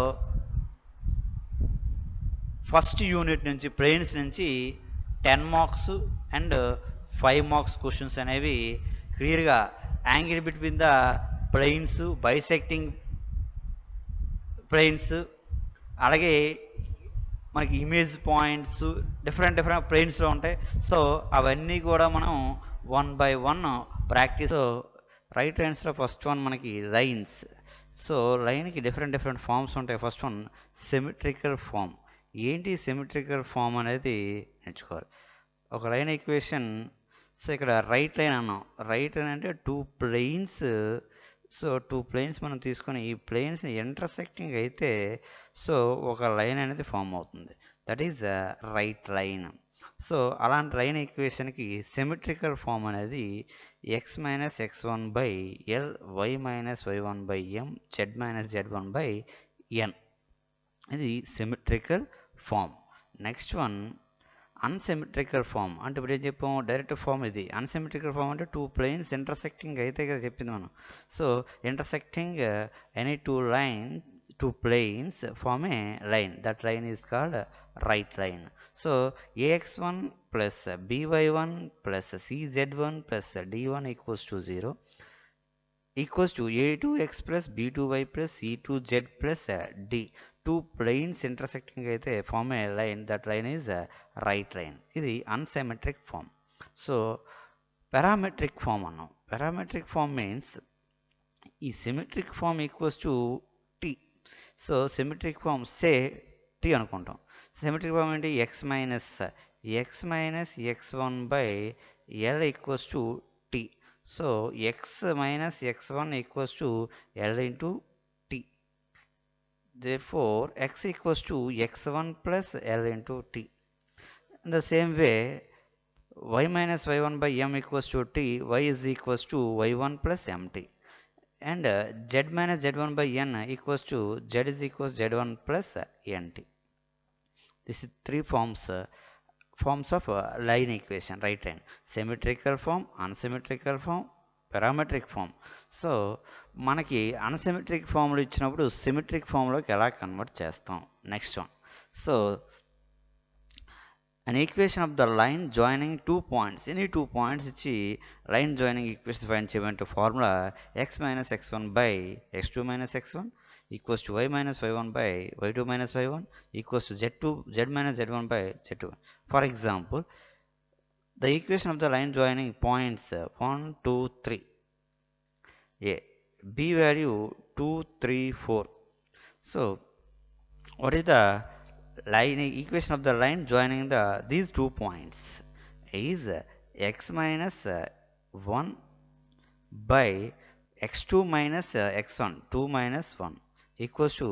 ఫస్ట్ యూనిట్ నుంచి ప్లేన్స్ నుంచి 10 మార్క్స్ అండ్ 5 మార్క్స్ క్వశ్చన్స్ అనేవి క్లియర్గా angle between the planes, bisecting planes, అలాగే మనకి ఇమేజ్ పాయింట్స్ డిఫరెంట్ ప్లేన్స్లో ఉంటాయి. సో అవన్నీ కూడా మనం 1 by 1 ప్రాక్టీస్. సో రైట్ లైన్స్లో ఫస్ట్ వన్ మనకి లైన్స్. సో లైన్కి డిఫరెంట్ ఫామ్స్ ఉంటాయి. First one symmetrical form. ఏంటి సిమెట్రికల్ ఫామ్ అనేది నేర్చుకోవాలి. ఒక లైన్ ఈక్వేషన్. సో ఇక్కడ రైట్ లైన్ అన్నాం. రైట్ లైన్ అంటే two planes. So two planes మనం తీసుకొని ఈ ప్లేన్స్ ఇంటర్సెక్టింగ్ అయితే సో ఒక లైన్ అనేది ఫామ్ అవుతుంది. That is right line. So అలాంటి లైన్ ఈక్వేషన్కి సిమెట్రికల్ ఫామ్ అనేది x minus x1 by L, y minus y1 by m, z minus z1 by n. ఇది symmetrical form. Next one unsymmetrical form. అంటే ఇప్పుడు ఏం చెప్పాము, డైరెక్ట్ ఫామ్ ఇది. Unsymmetrical form అంటే టూ ప్లేన్స్ ఇంటర్సెక్టింగ్ అయితే కదా చెప్పింది మనం. So intersecting any two planes form a line. That line is called right line. So ax1 plus by1 plus cz1 plus d1 equals to 0 equals to a2x plus b2y plus c2z plus d. Two planes intersecting అయితే form a line. That line is right line. ఇది unsymmetric form. So parametric form అన్నాం. Parametric form means ఈ symmetric form equals to t. So symmetric form say t అనుకుంటాం. Symmetric form ఏంటి, x minus x1 by l equals to t. So x minus x1 equals to l into t. Therefore x equals to x1 plus l into t. In the same way, y minus y1 by m equals to t, y is equals to y1 plus mt. And z minus z1 by n equals to z is equals z1 plus nt. This is three forms of line equation, right line. Symmetrical form, unsymmetrical form, parametric form. So మనకి unsymmetric ఫామ్లో ఇచ్చినప్పుడు symmetric ఫామ్లోకి ఎలా convert చేస్తాం. Next one. So an equation of the line joining two points. Any two points ఇచ్చి line joining equation find చేయమంటే formula x minus x1 by x2 minus x1 equals to y minus y1 by y2 minus y1 equals to z minus z1 by z2. For example, the equation of the line joining points 1, 2, 3. A. B value 2, 3, 4. So, what is the line equation of the line joining these 2 points? Is x minus 1 by x2 minus x1, 2 minus 1 equals to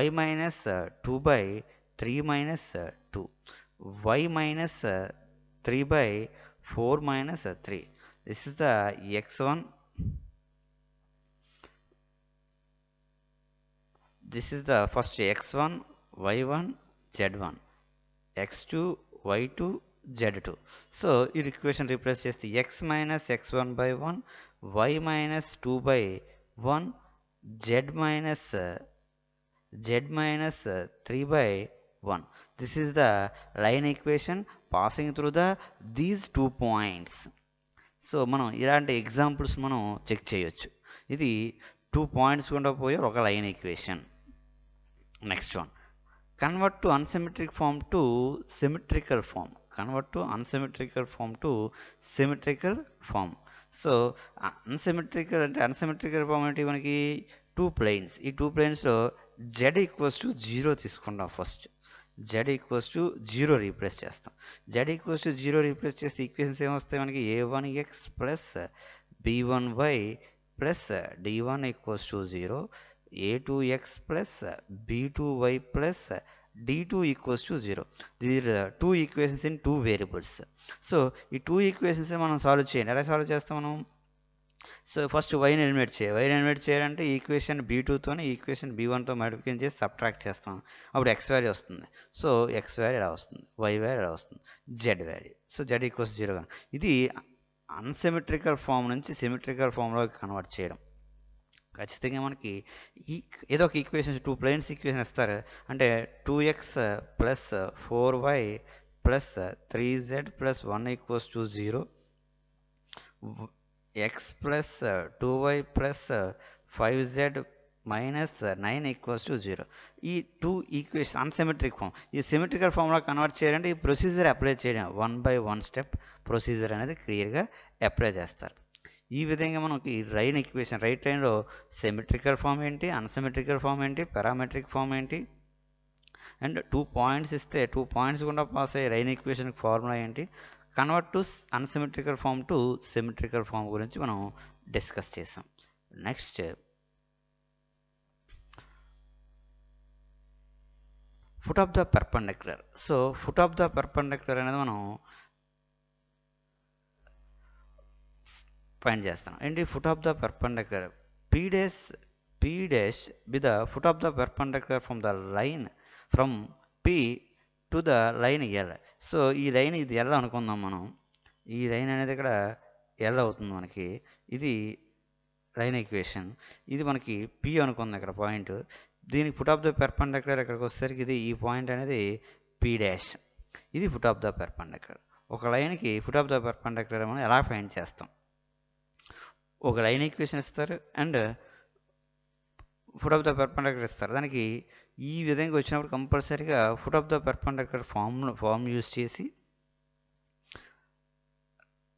y minus 2 by 3 minus 2, y minus 3 by 4 minus 3. This is the x1. This is the first x1 y1 z1 x2 y2 z2. So ఈ equation replace చేస్తే x minus x1 by 1 y minus 2 by 1 z minus 3 by 1. This is the line equation passing through these 2 points. So మనం ఇలాంటి examples మనం check చేయొచ్చు. ఇది 2 points గుండా పోయే ఒక line equation. Next one, convert to unsymmetric form to symmetrical form. Convert to unsymmetrical form to symmetrical form. So unsymmetrical అంటే unsymmetrical form అంటే మనకి 2 planes. ఈ 2 planesలో z ఈక్వల్స్ టు 0 తీసుకుంటాం. First z equals to 0 replace చేస్తాం. z equals to 0 replace చేస్తే equations ఏమొస్తాయి మనకి? a1x plus b1y plus d1 equals to 0, a2x plus b2y plus d2 equals to 0. There 2 equations in 2 variables. So ఈ 2 equations మనం solve చేయండి. ఎలా solve చేస్తాం మనం? సో ఫస్ట్ వైని ఎలిమినేట్ చేయాలి. వైని ఎలిమినేట్ చేయాలంటే ఈక్వేషన్ b2తోని ఈక్వేషన్ b1తో మల్టిప్లికేషన్ చేసి సబ్ట్రాక్ట్ చేస్తాం. అప్పుడు x వాల్యూ వస్తుంది. సో x వాల్యూ ఎలా వస్తుంది, y వాల్యూ ఎలా వస్తుంది, z value. So z equals 0. ఇది అన్సిమెట్రికల్ ఫామ్ నుంచి సిమెట్రికల్ ఫామ్లోకి కన్వర్ట్ చేయడం. ఖచ్చితంగా మనకి ఈ ఏదో ఒక ఈక్వేషన్ 2 planes ఈక్వేషన్ ఇస్తారు. అంటే 2x plus 4y plus 3z plus 1 equals to 0, x plus 2y plus 5z minus 9 equals to 0. ఈ 2 ఈక్వేషన్ అన్సిమెట్రిక్ ఫామ్. ఈ సిమెట్రికల్ ఫామ్లో కన్వర్ట్ చేయాలంటే ఈ ప్రొసీజర్ అప్లై చేయడం. 1 by 1 స్టెప్ ప్రొసీజర్ అనేది క్లియర్గా అప్లై చేస్తారు. ఈ విధంగా మనకి లైన్ ఈక్వేషన్, రైట్ లైన్లో సిమెట్రికల్ ఫామ్ ఏంటి, అన్సిమెట్రికల్ ఫామ్ ఏంటి, పారామెట్రిక్ ఫామ్ ఏంటి, అండ్ 2 points ఇస్తే 2 points గుండా పాస్ అయ్యే లైన్ ఈక్వేషన్కి ఫార్ములా ఏంటి, convert to unsymmetrical form to symmetrical form గురించి మనం డిస్కస్ చేసాం. Next foot of the perpendicular. So foot of the perpendicular అనేది మనం ఫైండ్ చేస్తాం. ఏంటి foot of the perpendicular? p dash be the foot of the perpendicular from the line from p to the line L. So ఈ line ఇది L అనుకుందాం మనం. ఈ line అనేది ఇక్కడ ఎల్ అవుతుంది మనకి. ఇది లైన్ ఈక్వేషన్. ఇది మనకి పి అనుకుందాం ఇక్కడ పాయింట్. దీనికి ఫుట్ ఆఫ్ ద పెర్పెండిక్యులర్ ఇక్కడికి వచ్చేసరికి ఇది ఈ పాయింట్ అనేది పి డాష్. ఇది ఫుట్ ఆఫ్ ద పెర్పెండిక్యులర్. ఒక లైన్కి ఫుట్ ఆఫ్ ద పెర్పెండిక్యులర్ మనం ఎలా ఫైండ్ చేస్తాం? ఒక లైన్ ఈక్వేషన్ ఇస్తారు and foot of the perpendicular ఇస్తారు. దానికి ఈ విధంగా వచ్చినప్పుడు కంపల్సరీగా foot of the perpendicular form use చేసి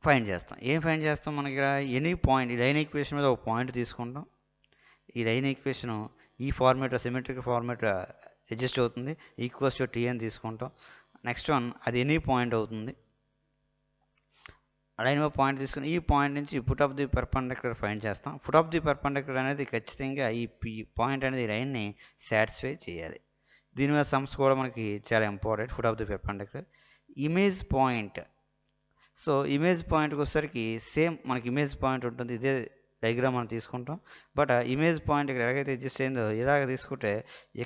ఫైండ్ చేస్తాం. ఏం ఫైండ్ చేస్తాం? మనకి ఇక్కడ ఎనీ పాయింట్, ఈ లైన్ ఈక్వేషన్ మీద ఒక పాయింట్ తీసుకుంటాం. ఈ లైన్ ఈక్వేషన్ ఈ ఫార్మేట్ సిమెట్రిక్ ఫార్మేట్ అడ్జస్ట్ అవుతుంది. ఈక్వల్స్ టు టీ అని తీసుకుంటాం. నెక్స్ట్ వన్ అది ఎనీ పాయింట్ అవుతుంది. లైన్ పాయింట్ తీసుకుని ఈ పాయింట్ నుంచి foot of the perpendicular find చేస్తాం. ఫుట్ ఆఫ్ ది పర్పెండిక్యులర్ అనేది ఖచ్చితంగా ఈ పాయింట్ అనేది లైన్ని సాటిస్ఫై చేయాలి. దీని మీద సమ్స్ కూడా మనకి చాలా important. Foot of the perpendicular image point. So image పాయింట్కి వచ్చేసరికి సేమ్ మనకి ఇమేజ్ పాయింట్ ఉంటుంది. ఇదే డయాగ్రామ్ మనం తీసుకుంటాం. బట్ ఇమేజ్ పాయింట్ ఇక్కడ ఎలాగైతే అడ్జస్ట్ అయిందో ఇలాగ తీసుకుంటే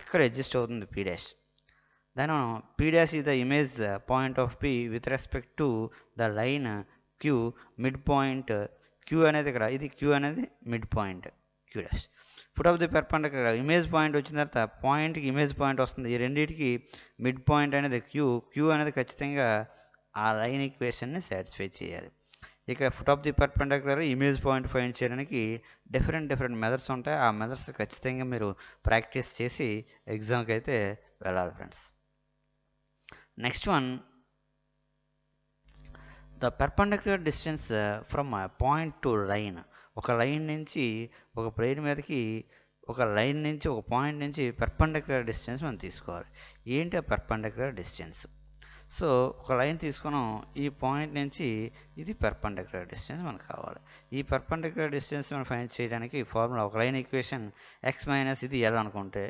ఎక్కడ అడ్జస్ట్ అవుతుంది పీ డాష్. దాని మనం p dash is the image point of p with respect to the line q mid point. Q అనేది ఇక్కడ ఇది క్యూ అనేది mid point q dash. Foot of the perpendicular image point వచ్చిన తర్వాత పాయింట్కి ఇమేజ్ పాయింట్ వస్తుంది. ఈ రెండింటికి మిడ్ పాయింట్ అనేది క్యూ అనేది ఖచ్చితంగా ఆ లైన్ ఈక్వేషన్ని సాటిస్ఫై చేయాలి. ఇక్కడ foot of the perpendicular image point find చేయడానికి డిఫరెంట్ మెథడ్స్ ఉంటాయి. ఆ మెథడ్స్ ఖచ్చితంగా మీరు ప్రాక్టీస్ చేసి ఎగ్జామ్కి అయితే వెళ్ళాలి friends. Next one, the perpendicular distance from point to line. ఒక లైన్ నుంచి ఒక ప్లేన్ మీదకి ఒక లైన్ నుంచి ఒక పాయింట్ నుంచి పర్పెండిక్యులర్ డిస్టెన్స్ మనం తీసుకోవాలి. ఏంటి ఆ పర్పెండిక్యులర్ డిస్టెన్స్? సో ఒక లైన్ తీసుకున్నాం. ఈ పాయింట్ నుంచి ఇది పర్పెండిక్యులర్ డిస్టెన్స్ మనకు కావాలి. ఈ పర్పెండిక్యులర్ డిస్టెన్స్ మనం ఫైండ్ చేయడానికి ఫార్ములా ఒక లైన్ ఈక్వేషన్ ఎక్స్ మైనస్ ఇది ఎల్ అనుకుంటే,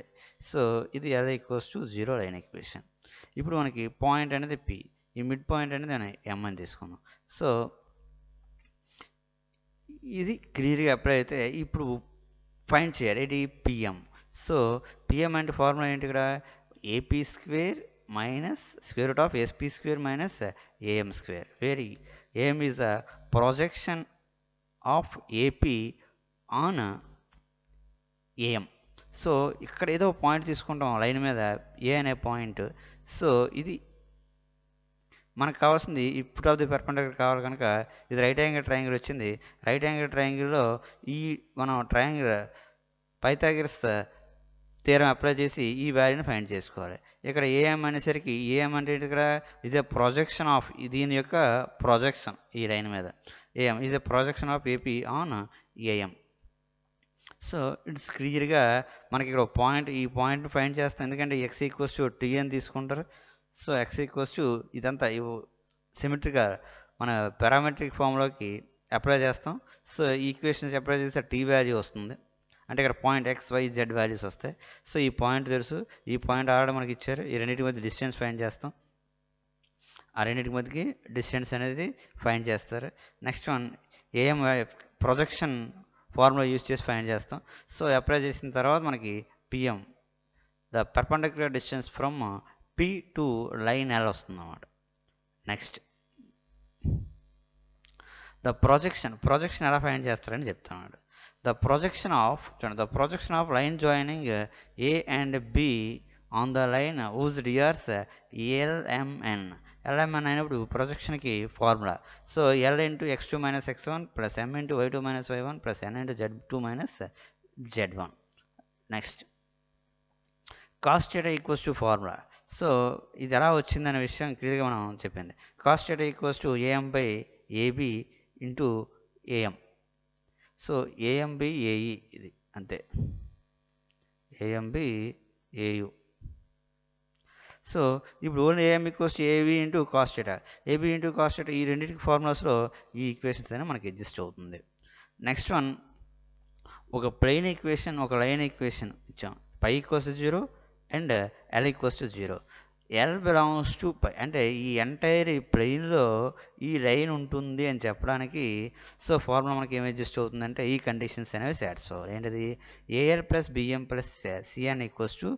సో ఇది L equals to 0 line equation. ఇప్పుడు మనకి పాయింట్ అనేది పి, ఈ మిడ్ పాయింట్ అనేది నేను ఎం అని తీసుకున్నాం. సో ఇది క్లియర్గా అప్లై అయితే ఇప్పుడు ఫైండ్ చేయాలి. ఇది పిఎం. సో పిఎం అంటే ఫార్ములా ఏంటి ఇక్కడ? AP square minus square root of SP square minus AM square, where AM is the projection of AP on AM. So ఇక్కడ ఏదో పాయింట్ తీసుకుంటాం లైన్ మీద, ఏ అనే పాయింట్. సో ఇది మనకు కావాల్సింది ఇన్పుట్ ఆఫ్ ది పెర్పెండిక్యులర్ కావాలి కనుక ఇది రైట్ యాంగిల్ ట్రయాంగిల్ వచ్చింది. రైట్ యాంగిల్ ట్రయాంగిల్లో ఈ మనం ట్రయాంగిల్ పైథాగరస్ థియరం అప్లై చేసి ఈ వాల్యూని ఫైండ్ చేసుకోవాలి. ఇక్కడ ఏఎం అనేసరికి ఏఎం అంటే ఇక్కడ ఈజ్ ఎ ప్రొజెక్షన్ ఆఫ్, దీని యొక్క ప్రొజెక్షన్ ఈ లైన్ మీద. AM is a projection of AP on AM. So it's క్లియర్గా మనకి ఇక్కడ పాయింట్, ఈ పాయింట్ని ఫైండ్ చేస్తాం. ఎందుకంటే ఎక్స్ ఈక్వల్స్ టు టీ అని తీసుకుంటారు. సో ఎక్స్ ఈక్వల్స్ టు ఇదంతా సిమెట్రిక్గా మన పారామెట్రిక్ ఫామ్లోకి అప్లై చేస్తాం. సో ఈక్వేషన్స్ అప్లై చేస్తే టీ వాల్యూ వస్తుంది. అంటే ఇక్కడ point x y z values వస్తాయి. సో ఈ పాయింట్ తెలుసు, ఈ పాయింట్ ఆల్రెడీ మనకి ఇచ్చారు. ఈ రెండింటి మధ్య డిస్టెన్స్ ఫైండ్ చేస్తాం. ఆ రెండింటి మధ్యకి డిస్టెన్స్ అనేది ఫైండ్ చేస్తారు. Next one AM projection formula use చేసి ఫైండ్ చేస్తాం. సో అప్లై చేసిన తర్వాత మనకి PM the perpendicular distance from p to line l వస్తుంది అన్నమాట. నెక్స్ట్ ద ప్రొజెక్షన్ ఎలా ఫైండ్ చేస్తారని చెప్తున్నాడు. The projection of line joining a and b on the line whose DRs lmn. Lmn అయినప్పుడు ప్రొజెక్షన్కి formula. So l into x two minus x one plus m into y two minus y one plus n into జెడ్2 minus z one. Next cos theta equals to formula. So ఇది ఎలా వచ్చిందనే విషయం క్లియర్గా మనం చెప్పింది. Cos theta equals to AM by AB into AM. So AM b AE, ఇది అంతే, AM b AU. So ఇప్పుడు only AM equals to AB into cos theta, AB into cos theta, ఈ రెండింటికి ఫార్ములాస్లో ఈ ఈక్వేషన్స్ అయినా మనకి అడ్జస్ట్ అవుతుంది. నెక్స్ట్ వన్ ఒక ప్లెయిన్ ఈక్వేషన్, ఒక లైన్ ఈక్వేషన్ ఇచ్చాం. Pi equals 0 and L equals to 0. L belongs to pi, అంటే ఈ ఎంటైర్ ఈ ప్లెయిన్లో ఈ లైన్ ఉంటుంది అని చెప్పడానికి సో ఫార్ములా మనకి ఏం అడ్జస్ట్ అవుతుందంటే ఈ కండిషన్స్ అనేవి సాటిస్ఫై అవ్వాలి. ఏంటిది? A l plus b m plus c n equals to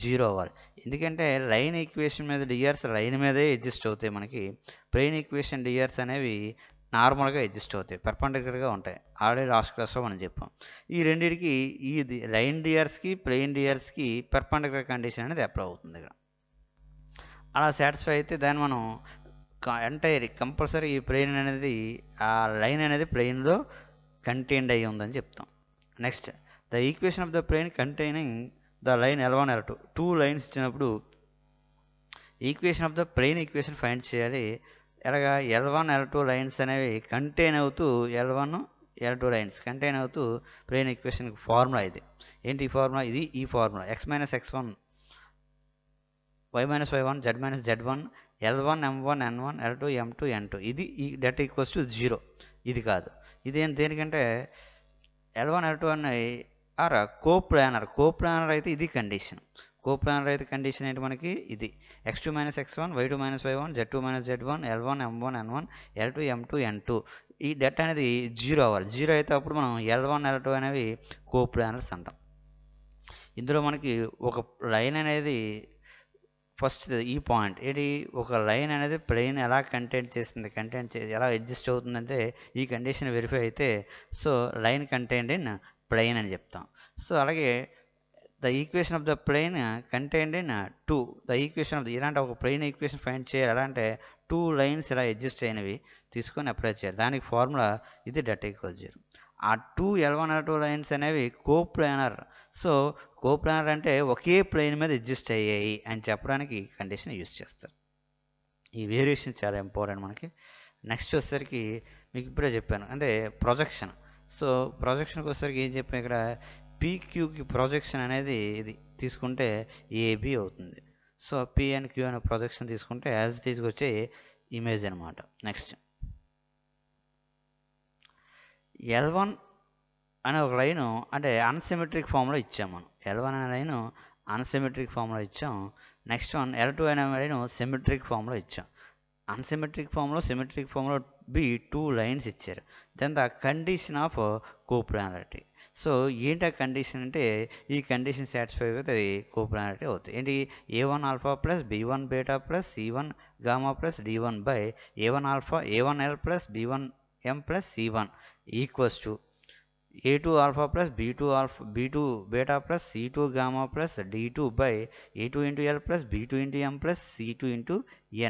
0 అవ్వాలి. ఎందుకంటే లైన్ ఈక్వేషన్ మీద డిఆర్స్ లైన్ మీదే అడ్జస్ట్ అవుతాయి. మనకి ప్లెయిన్ ఈక్వేషన్ డిఆర్స్ అనేవి నార్మల్గా అడ్జస్ట్ అవుతాయి, పర్పెండిక్యులర్గా ఉంటాయి. ఆల్రెడీ లాస్ట్ క్లాస్లో మనం చెప్పాం. ఈ రెండింటికి ఈ లైన్ డిఆర్స్కి ప్లెయిన్ డిఆర్స్కి పర్పెండిక్యులర్ కండిషన్ అనేది అప్లై అవుతుంది. ఇక్కడ అలా సాటిస్ఫై అయితే దాన్ని మనం ఎంటైర్ కంపల్సరీ ఈ ప్లెయిన్ అనేది, ఆ లైన్ అనేది ప్లెయిన్లో కంటైన్డ్ అయ్యి ఉందని చెప్తాం. Next the equation of the plane containing the line L1 L2, 2 lines ఇచ్చినప్పుడు equation of the plane equation find చేయాలి. ఎలాగా? L1 L2 లైన్స్ అనేవి కంటైన్ అవుతూ, L1 L2 లైన్స్ కంటైన్ అవుతూ ప్లెయిన్ ఈక్వేషన్కి ఫార్ములా ఇది. ఏంటి ఈ ఫార్ములా? ఇది ఈ formula x minus x one y minus y1 z minus z1 L1 m1 n1 L2 m2 n2. ఇది డెట్ ఈక్వల్స్ టు 0. ఇది కాదు, ఇది దేనికంటే L1 L2 అన్నవి ఆర్ కోప్లానర్ అయితే ఇది కండిషన్. కోప్లానర్ అయితే కండిషన్ ఏంటి మనకి? ఇది x2 minus x1 y2 minus y1 z2 minus z1 L1 m1 n1 L2 m2 n2. ఈ డెట్ అనేది 0 అవ్వాలి. 0 అయితే అప్పుడు మనం L1 L2 అనేవి కోప్లానర్స్ అంటాం. ఇందులో మనకి ఒక లైన్ అనేది ఫస్ట్ ఈ పాయింట్ ఏంటి? ఒక లైన్ అనేది ప్లెయిన్ ఎలా కంటైన్ ఎలా అడ్జస్ట్ అవుతుందంటే ఈ కండిషన్ వెరిఫై అయితే so line contained in plain అని చెప్తాం. సో అలాగే the equation of the plain contained in 2. The equation of the, ఇలాంటి ఒక ప్లెయిన్ ఈక్వేషన్ ఫైండ్ చేయాలి. ఎలా అంటే 2 లైన్స్ ఇలా అడ్జస్ట్ అయినవి తీసుకొని అప్లై చేయాలి. దానికి ఫార్ములా ఇది డెట్ ఈక్వల్ 0. ఆ 2 L1 L2 లైన్స్ అనేవి కోప్లానర్. సో కోప్లానర్ అంటే ఒకే ప్లెయిన్ మీద అడ్జస్ట్ అయ్యాయి అని చెప్పడానికి కండిషన్ యూజ్ చేస్తారు. ఈ వేరియేషన్ చాలా ఇంపార్టెంట్ మనకి. నెక్స్ట్ వచ్చేసరికి మీకు ఇప్పుడే చెప్పాను అంటే ప్రొజెక్షన్. సో ప్రొజెక్షన్కి వచ్చేసరికి ఏం చెప్పాను ఇక్కడ? పీక్యూకి ప్రొజెక్షన్ అనేది ఇది తీసుకుంటే ఏబి అవుతుంది. సో పి అండ్ క్యూ అనే ప్రొజెక్షన్ తీసుకుంటే యాజ్ ఇట్ ఈజ్కి వచ్చే ఇమేజ్ అనమాట. నెక్స్ట్ L1 అనే ఒక లైను అంటే అన్సిమెట్రిక్ ఫామ్లో ఇచ్చాం మనం. L1 అనే లైను అన్సిమెట్రిక్ ఫామ్లో ఇచ్చాం. నెక్స్ట్ వన్ L2 అనే లైను సిమెట్రిక్ ఫామ్లో ఇచ్చాం. అన్సిమెట్రిక్ ఫామ్లో, సిమెట్రిక్ ఫామ్లో బి 2 లైన్స్ ఇచ్చారు. Then the condition of coplanarity. So ఏంటి ఆ కండిషన్ అంటే ఈ కండిషన్ సాటిస్ఫై అయితే అది కోప్లానారిటీ అవుతుంది. ఏంటి A1 alpha plus B1 beta plus C1 gamma plus D1 by A1 alpha A1L plus B1 M plus C1 equals to A2 alpha plus B2 beta plus C2 gamma plus D2 by A2 into L plus B2 into M plus C2 into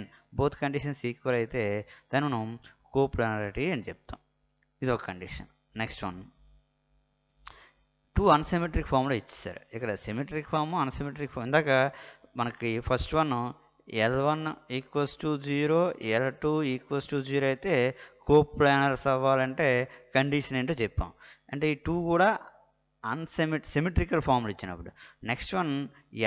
N. Both conditions equal అయితే దాన్ని మనం కోప్లానారిటీ అని చెప్తాం. ఇది ఒక condition. Next one, two అన్సిమెట్రిక్ ఫామ్లో ఇచ్చేసారు. ఇక్కడ సిమెట్రిక్ ఫామ్ అన్సిమెట్రిక్ ఫామ్. ఇందాక మనకి first one L1 equals to 0 L2 equals to 0 అయితే కోప్లానర్స్ అవ్వాలంటే కండిషన్ ఏంటో చెప్పాం. అంటే ఈ టూ కూడా సిమెట్రికల్ ఫామ్లు ఇచ్చినప్పుడు. నెక్స్ట్ వన్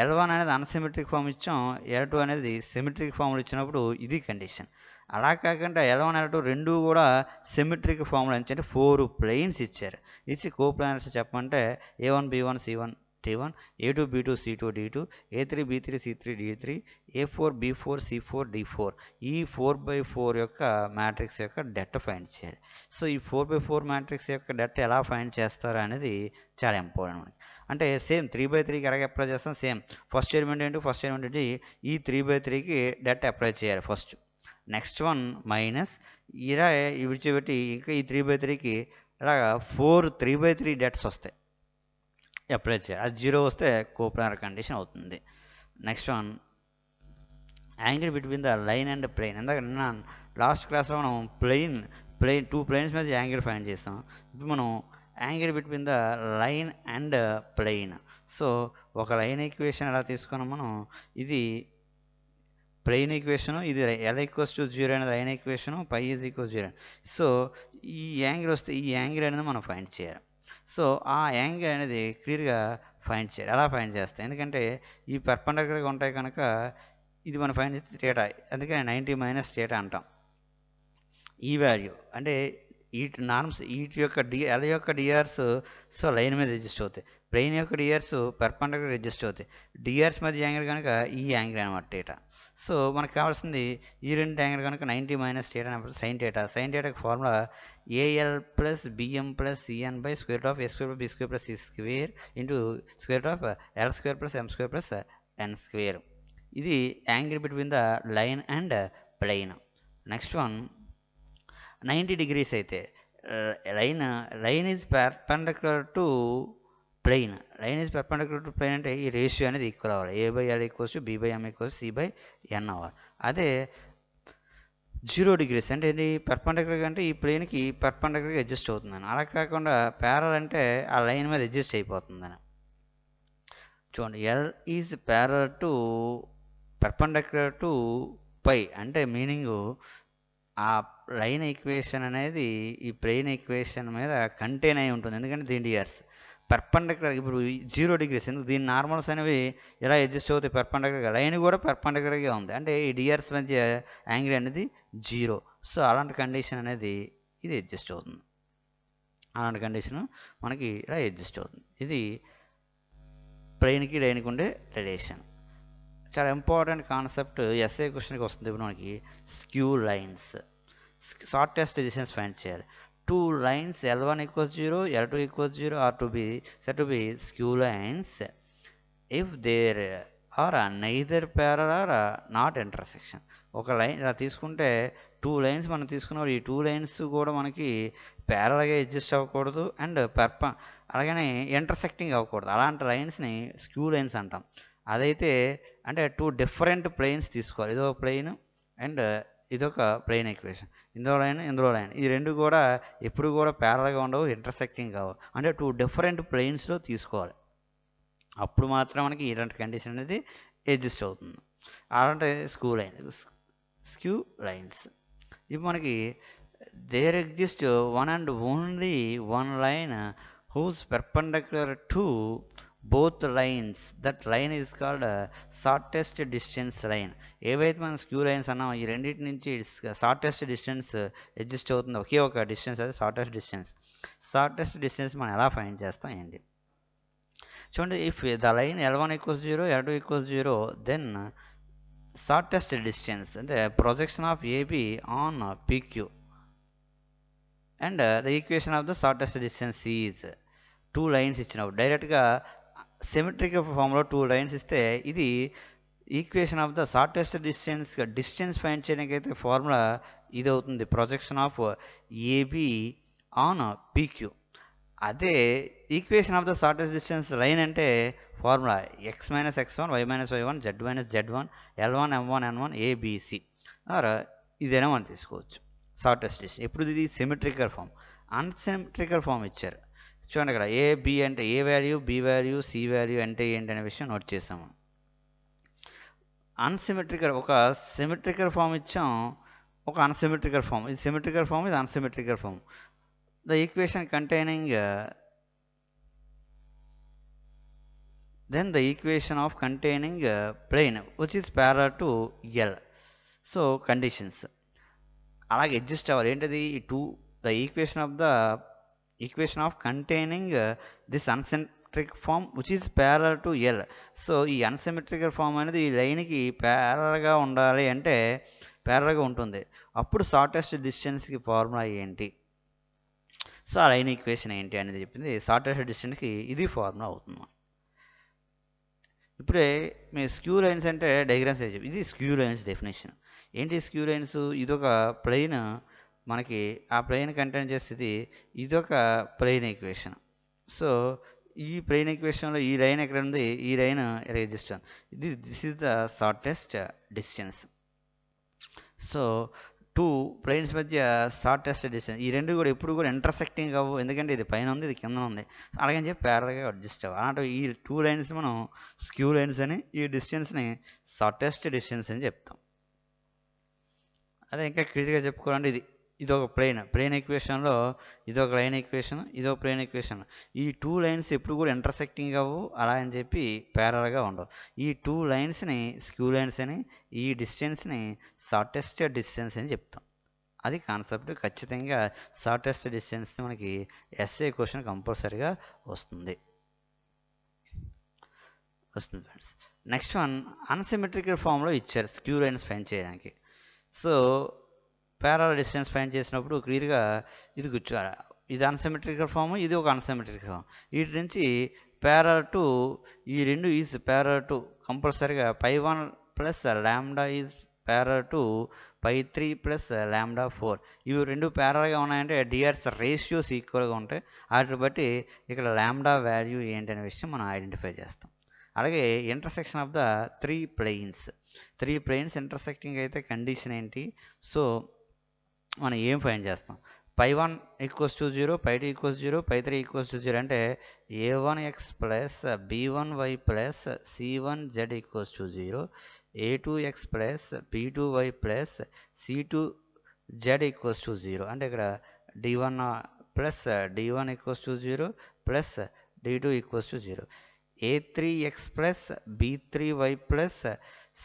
L1 అనేది అన్సిమెట్రిక్ ఫామ్ ఇచ్చాం, L2 అనేది సిమెట్రిక్ ఫామ్లు ఇచ్చినప్పుడు ఇది కండిషన్. అలా కాకుండా L1 L2 రెండు కూడా సిమెట్రిక్ ఫామ్లు అంటే 4 ప్లేన్స్ ఇచ్చారు. ఇచ్చి కోప్లానర్స్ చెప్పమంటే A1 B1 C1 T1 A2 B2 C2 D2 A3 B3 C3 D3 A4 B4 C4 D4 ఈ 4x4 యొక్క మ్యాట్రిక్స్ యొక్క డెట్ ఫైండ్ చేయాలి. సో ఈ 4x4 మ్యాట్రిక్స్ యొక్క డెట్ ఎలా ఫైండ్ చేస్తారు అనేది చాలా ఇంపార్టెంట్ మనకి. అంటే సేమ్ 3x3కి ఎలాగ అప్లై చేస్తాం, సేమ్ ఫస్ట్ ఎలిమెంట్ ఏంటి ఈ 3x3కి డెట్ అప్లై చేయాలి ఫస్ట్. నెక్స్ట్ వన్ మైనస్ ఇలా విడిచిపెట్టి ఇంకా ఈ 3x3కి ఇలాగా 4 3x3 డెట్స్ వస్తాయి, అప్లై చేయాలి. అది 0 వస్తే కోప్లానర్ కండిషన్ అవుతుంది. Next one angle between the line and plane. ఇందాక నిన్న లాస్ట్ క్లాస్లో మనం ప్లేన్ టూ ప్లేన్స్ మీద యాంగిల్ ఫైండ్ చేస్తాం. ఇప్పుడు మనం angle between the line and plane. So ఒక లైన్ ఈక్వేషన్ ఎలా తీసుకున్నాం మనం, ఇది ప్లెయిన్ ఈక్వేషను, ఇది L=0 అనేది లైన్ ఈక్వేషను, π=0. సో ఈ యాంగిల్ వస్తే ఈ యాంగిల్ అనేది మనం ఫైండ్ చేయాలి. సో ఆ యాంగిల్ అనేది క్లియర్గా ఫైండ్ చేయాలి. ఎలా ఫైండ్ చేస్తాం, ఎందుకంటే ఈ పర్పెండిక్యులర్గా ఉంటాయి కనుక ఇది మనం ఫైండ్ చేస్తే థీటా, అందుకని 90 మైనస్ థీటా అంటాం. ఈ వాల్యూ అంటే వీటి నార్మ్స్, వీటి యొక్క L యొక్క డిఆర్స్ సో లైన్ మీద అడ్జస్ట్ అవుతాయి, ప్లెయిన్ యొక్క డిఆర్స్ పర్పెండిక్యులర్ అడ్జస్ట్ అవుతాయి. డిఆర్స్ మధ్య యాంగిల్ కనుక ఈ యాంగిల్ అనమాట థీటా. సో మనకు కావాల్సింది ఈ రెండు యాంగిల్ కనుక 90 మైనస్ థీటా అన్నప్పుడు సైన్ థీటా. సైన్ థీటాకి formula AL plus BM plus CN by square of A² B² plus C² into square of L² plus M² plus N². ఇది angle between the line and plane. Next one 90 degrees అయితే line is perpendicular to plane. Line is perpendicular to plane అంటే ఈ ratio అనేది equal అవ్వాలి. A/L = B/M = C/N అవ్వాలి. అదే 0 degrees అంటే ఇది పర్పెండిక్యులర్గా అంటే ఈ ప్లేన్కి పర్పెండిక్యులర్గా అడ్జస్ట్ అవుతుందని. అలా కాకుండా ప్యారల్ అంటే ఆ లైన్ మీద అడ్జస్ట్ అయిపోతుందని. చూడండి, L is parallel to perpendicular to pi అంటే మీనింగు ఆ లైన్ ఈక్వేషన్ అనేది ఈ ప్లెయిన్ ఈక్వేషన్ మీద కంటైన్ అయి ఉంటుంది. ఎందుకంటే దీని డిఆర్స్ పర్పెండిక్యులర్, ఇప్పుడు 0 degrees ఎందుకు దీని నార్మల్స్ అనేవి ఎలా అడ్జస్ట్ అవుతాయి పర్పెండిక్యులర్గా, లైన్ కూడా పర్పెండిక్యులర్గా ఉంది అంటే ఈ డిఆర్స్ మధ్య యాంగిల్ అనేది 0. సో అలాంటి కండిషన్ అనేది ఇది అడ్జస్ట్ అవుతుంది. అలాంటి కండిషన్ మనకి ఇలా అడ్జస్ట్ అవుతుంది. ఇది ప్లెయిన్కి లైన్కి ఉండే రిలేషన్. చాలా ఇంపార్టెంట్ కాన్సెప్ట్, ఎస్ఏ క్వశ్చన్కి వస్తుంది. ఇప్పుడు మనకి skew lines, shortest distance find చేయాలి. Two lines L1 = 0 L2 = 0 are to be said to be skew lines if there are neither parallel or not intersection. ఒక లైన్ ఇలా తీసుకుంటే టూ లైన్స్ మనం తీసుకున్నప్పుడు ఈ టూ లైన్స్ కూడా మనకి ప్యారల్గా అడ్జస్ట్ అవ్వకూడదు అండ్ అలాగనే ఇంటర్సెక్టింగ్ అవ్వకూడదు. అలాంటి లైన్స్ని స్క్యూ లైన్స్ అంటాం. అదైతే అంటే టూ డిఫరెంట్ ప్లేన్స్ తీసుకోవాలి. ఇదొక ప్లేన్ అండ్ ఇదొక ప్లేన్ ఈక్వేషన్, ఇందులో లైన్ ఈ రెండు కూడా ఎప్పుడు కూడా ప్యారల్గా ఉండవు, ఇంటర్సెక్టింగ్ కావు, అంటే టూ డిఫరెంట్ ప్లేన్స్లో తీసుకోవాలి. అప్పుడు మాత్రం మనకి ఇలాంటి కండిషన్ అనేది అడ్జస్ట్ అవుతుంది. అలాంటి స్క్యూ లైన్స్. ఇప్పుడు మనకి there exist one and only one line whose perpendicular to both lines, that line is called shortest distance line. ఏవైతే మనం స్క్యూ లైన్స్ అన్నామో ఈ రెండింటి నుంచి షార్టెస్ట్ డిస్టెన్స్ అడ్జస్ట్ అవుతుంది, ఒకే ఒక డిస్టెన్స్, అది షార్టెస్ట్ డిస్టెన్స్. షార్టెస్ట్ డిస్టెన్స్ మనం ఎలా ఫైండ్ చేస్తాం ఏంటి చూడండి. If the line L1 = 0 L2 = 0 then shortest distance అంటే projection of AB on PQ and the equation of the shortest distance is two lines ఇచ్చినప్పుడు డైరెక్ట్గా సిమెట్రికల్ ఫామ్లో టూ లైన్స్ ఇస్తే ఇది equation of the shortest distance find చేయడానికి అయితే formula ఇది అవుతుంది, projection of AB on PQ. అదే equation of the shortest distance line అంటే formula x minus x one y minus y one z minus z one L one M one N one ABC. Or ఇదైనా మనం తీసుకోవచ్చు shortest distance. ఇప్పుడు ఇది symmetrical form. Unsymmetrical form ఇచ్చారు చూడండి. ఇక్కడ ఏ బి అంటే A value, B value, C value అంటే ఏంటి అనే విషయం నోట్ చేసాము. అన్సిమెట్రికల్ ఒక సిమెట్రికల్ ఫామ్ ఇచ్చాం, ఒక అన్సిమెట్రికల్ ఫామ్. ఇది సిమెట్రికల్ ఫామ్, ఇది unsymmetrical form. The equation containing then the equation of containing plane which is parallel to L. So conditions అలాగే అడ్జస్ట్ అవ్వాలి. ఏంటది ఈ two the equation of containing this unsymmetric form which is parallel to L. So ఈ unsymmetrical form అనేది ఈ లైన్కి ప్యారల్గా ఉండాలి అంటే ప్యారల్గా ఉంటుంది. అప్పుడు షార్టెస్ట్ డిస్టెన్స్కి ఫార్ములా ఏంటి, సో ఆ లైన్ ఈక్వేషన్ ఏంటి అనేది చెప్పింది. షార్టెస్ట్ డిస్టెన్స్కి ఇది ఫార్ములా అవుతుంది. ఇప్పుడే మీ స్క్యూ లైన్స్ అంటే డయాగ్రామ్స్ చెప్పి ఇది స్క్యూ లైన్స్ డెఫినేషన్. ఏంటి స్క్యూ లైన్స్? ఇదొక ప్లెయిన్, మనకి ఆ ప్లెయిన్ కంటైన్ చేసేది ఇదొక ప్లెయిన్ ఈక్వేషన్. సో ఈ ప్లెయిన్ ఈక్వేషన్లో ఈ లైన్ ఎక్కడ ఉంది, ఈ లైన్ ఎగ్జిస్ట్ ఇది this is the shortest distance. So two plains మధ్య షార్టెస్ట్ డిస్టెన్స్, ఈ రెండు కూడా ఎప్పుడు కూడా ఇంటర్సెక్టింగ్ అవ్వు, ఎందుకంటే ఇది పైన ఉంది, ఇది కింద ఉంది, అలాగని చెప్పి ప్యారల్గా అడ్జస్ట్ అవ్వు. అలాంటి ఈ టూ లైన్స్ మనం స్క్యూ లైన్స్ అని, ఈ డిస్టెన్స్ని షార్టెస్ట్ డిస్టెన్స్ అని చెప్తాం. అదే ఇంకా క్లియర్గా చెప్పుకోవాలంటే ఇదొక ప్లెయిన్ ఈక్వేషన్లో ఇదొక లైన్ ఈక్వేషన్, ఇదొక ప్లెయిన్ ఈక్వేషన్. ఈ టూ లైన్స్ ఎప్పుడు కూడా ఇంటర్సెక్టింగ్ అవ్వు, అలా అని చెప్పి ప్యారల్గా ఉండవు. ఈ టూ లైన్స్ని స్క్యూ లైన్స్ అని, ఈ డిస్టెన్స్ని షార్టెస్ట్ డిస్టెన్స్ అని చెప్తాం. అది కాన్సెప్ట్. ఖచ్చితంగా షార్టెస్ట్ డిస్టెన్స్ మనకి ఎస్ఏ క్వశ్చన్ కంపల్సరీగా వస్తుంది ఫ్రెండ్స్. నెక్స్ట్ వన్ అన్సిమెట్రికల్ ఫామ్లో ఇచ్చారు స్క్యూ లైన్స్ ఫైండ్ చేయడానికి. సో ప్యారల్ డిస్టెన్స్ ఫైండ్ చేసినప్పుడు క్లియర్గా ఇది కూర్చోవాలి. ఇది అన్సిమెట్రికల్ ఫామ్, ఇది ఒక అన్సిమెట్రికల్ ఫామ్. వీటి నుంచి ప్యారల్ టు ఈ రెండు ఈజ్ ప్యారల్ టు కంపల్సరీగా π1 plus lambda is parallel to π3 plus lambda 4. ఇవి రెండు ప్యారల్గా ఉన్నాయంటే డిఆర్స్ రేషియోస్ ఈక్వల్గా ఉంటాయి. వాటిని బట్టి ఇక్కడ ల్యాండా వాల్యూ ఏంటనే విషయం మనం ఐడెంటిఫై చేస్తాం. అలాగే intersection of the three plains intersecting అయితే కండిషన్ ఏంటి? సో మనం ఏం ఫైండ్ చేస్తాం? π1 = 0, π2 = 0, π3 = 0 అంటే a1x plus b1y plus c1z = 0, a2x plus b2y plus c2z = 0. అంటే ఇక్కడ d1 plus d1 = 0 plus d2 = 0, a3x plus b3y plus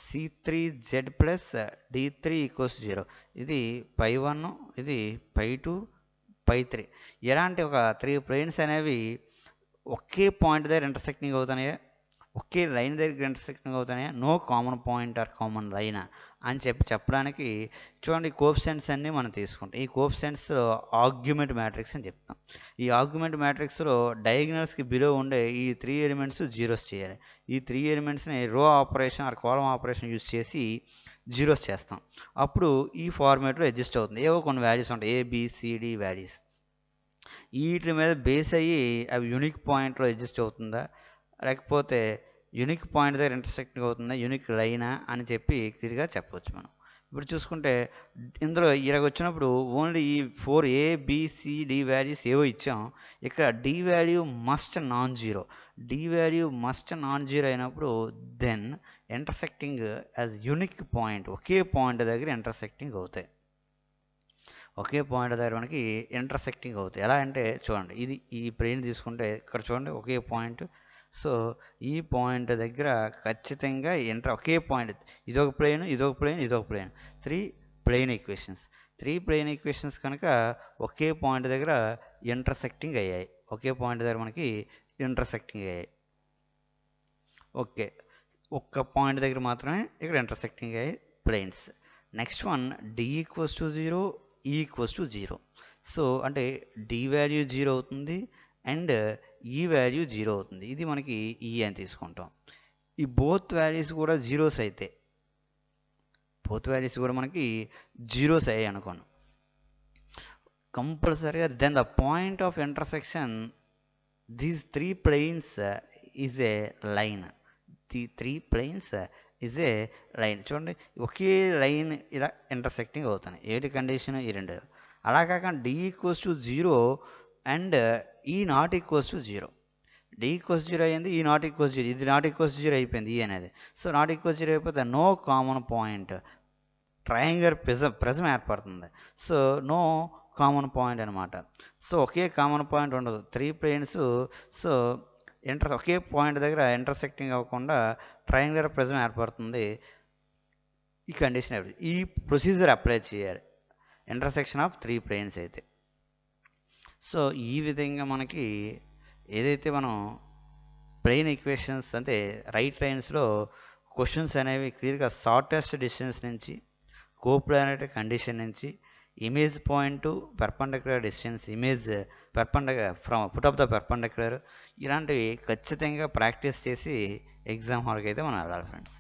c3z plus d3 = 0. ఇది π1, ఇది π2, π3. ఎలాంటి ఒక త్రీ ప్లెయిన్స్ అనేవి ఒకే పాయింట్ దగ్గర ఇంటర్సెక్టింగ్ అవుతున్నాయా, ఒకే లైన్ దగ్గర ఇంటర్సెక్టింగ్ అవుతున్నాయా, no common point or common line అని చెప్పడానికి చూడండి కోఎఫిషియంట్స్ అన్నీ మనం తీసుకుంటాం. ఈ కోఎఫిషియంట్స్లో ఆర్గ్యుమెంట్ మ్యాట్రిక్స్ అని చెప్తాం. ఈ ఆర్గ్యుమెంట్ మ్యాట్రిక్స్లో డయాగ్నల్స్కి బిలో ఉండే ఈ త్రీ ఎలిమెంట్స్ జీరోస్ చేయాలి. ఈ త్రీ ఎలిమెంట్స్ని row operation or column operation use చేసి జీరోస్ చేస్తాం. అప్పుడు ఈ ఫార్మేట్లో అడ్జస్ట్ అవుతుంది. ఏవో కొన్ని వాల్యూస్ ఉంటాయి, ఏబిసిడి వాల్యూస్. వీటి మీద బేస్ అయ్యి అవి యూనిక్ పాయింట్లో అడ్జస్ట్ అవుతుందా, లేకపోతే యూనిక్ పాయింట్ దగ్గర ఇంటర్సెక్టింగ్ అవుతుందా, యూనిక్ లైనా అని చెప్పి క్లియర్గా చెప్పవచ్చు మనం. ఇప్పుడు చూసుకుంటే ఇందులో ఇలాగ వచ్చినప్పుడు ఓన్లీ ఈ 4 ABCD వాల్యూస్ ఏవో ఇచ్చాం. ఇక్కడ D value must non zero అయినప్పుడు then intersecting as unique point, ఒకే పాయింట్ దగ్గర ఇంటర్సెక్టింగ్ అవుతాయి. ఒకే పాయింట్ దగ్గర మనకి ఇంటర్సెక్టింగ్ అవుతాయి. ఎలా అంటే చూడండి, ఈ ప్లేన్ తీసుకుంటే ఇక్కడ చూడండి ఒకే పాయింట్. సో ఈ పాయింట్ దగ్గర ఖచ్చితంగా ఒకే పాయింట్, ఇదొక ప్లేన్, ఇదొక ప్లేన్, ఇదొక ప్లేన్, త్రీ ప్లేన్ ఈక్వేషన్స్ కనుక ఒకే పాయింట్ దగ్గర ఇంటర్సెక్టింగ్ అయ్యాయి. ఒకే పాయింట్ దగ్గర మనకి ఇంటర్సెక్టింగ్ అయ్యాయి. ఓకే, ఒక్క పాయింట్ దగ్గర మాత్రమే ఇక్కడ ఇంటర్సెక్టింగ్ అయ్యాయి planes. Next one D = 0, E = 0. So అంటే డి వాల్యూ 0 అవుతుంది అండ్ ఈ వాల్యూ 0 అవుతుంది. ఇది మనకి ఈ అని తీసుకుంటాం. ఈ బోత్ వాల్యూస్ కూడా జీరోస్ అయితే మనకి జీరోస్ అయ్యాయి అనుకోండి, కంపల్సరీగా then the point of intersection these three planes is a line. The three planes is a line. చూడండి, ఒకే లైన్ ఇలా ఇంటర్సెక్టింగ్ అవుతున్నాయి. ఏటి కండిషన్? ఈ రెండు. అలా కాకుండా D equals to 0 and E not equals to 0. D equals 0 అయింది, ఈ నాట్ ఈక్వల్స్ 0, ఇది నాట్ ఈక్వల్స్ 0 అయిపోయింది ఈ అనేది. సో నాట్ ఈక్వల్స్ 0 అయిపోతే no common point, triangular prism ఏర్పడుతుంది. సో నో కామన్ పాయింట్ అనమాట. సో ఒకే కామన్ పాయింట్ ఉండదు, త్రీ ప్లేన్స్. సో ఒకే పాయింట్ దగ్గర ఇంటర్సెక్టింగ్ అవ్వకుండా ట్రయాంగులర్ ప్రిజం ఏర్పడుతుంది. ఈ కండిషన్ ఈ ప్రొసీజర్ అప్లై చేయాలి ఇంటర్సెక్షన్ ఆఫ్ త్రీ ప్లేన్స్ అయితే. సో ఈ విధంగా మనకి ఏదైతే మనం ప్లేన్ ఈక్వేషన్స్ అంటే రైట్ లైన్స్లో క్వశ్చన్స్ అనేవి క్లియర్గా షార్టెస్ట్ డిస్టెన్స్ నుంచి, కోప్లానరీ కండిషన్ నుంచి, image point to perpendicular distance, image perpendicular from put off the perpendicular, ఇలాంటివి ఖచ్చితంగా ప్రాక్టీస్ చేసి ఎగ్జామ్ హాల్కి అయితే మనం వెళ్ళాలి ఫ్రెండ్స్.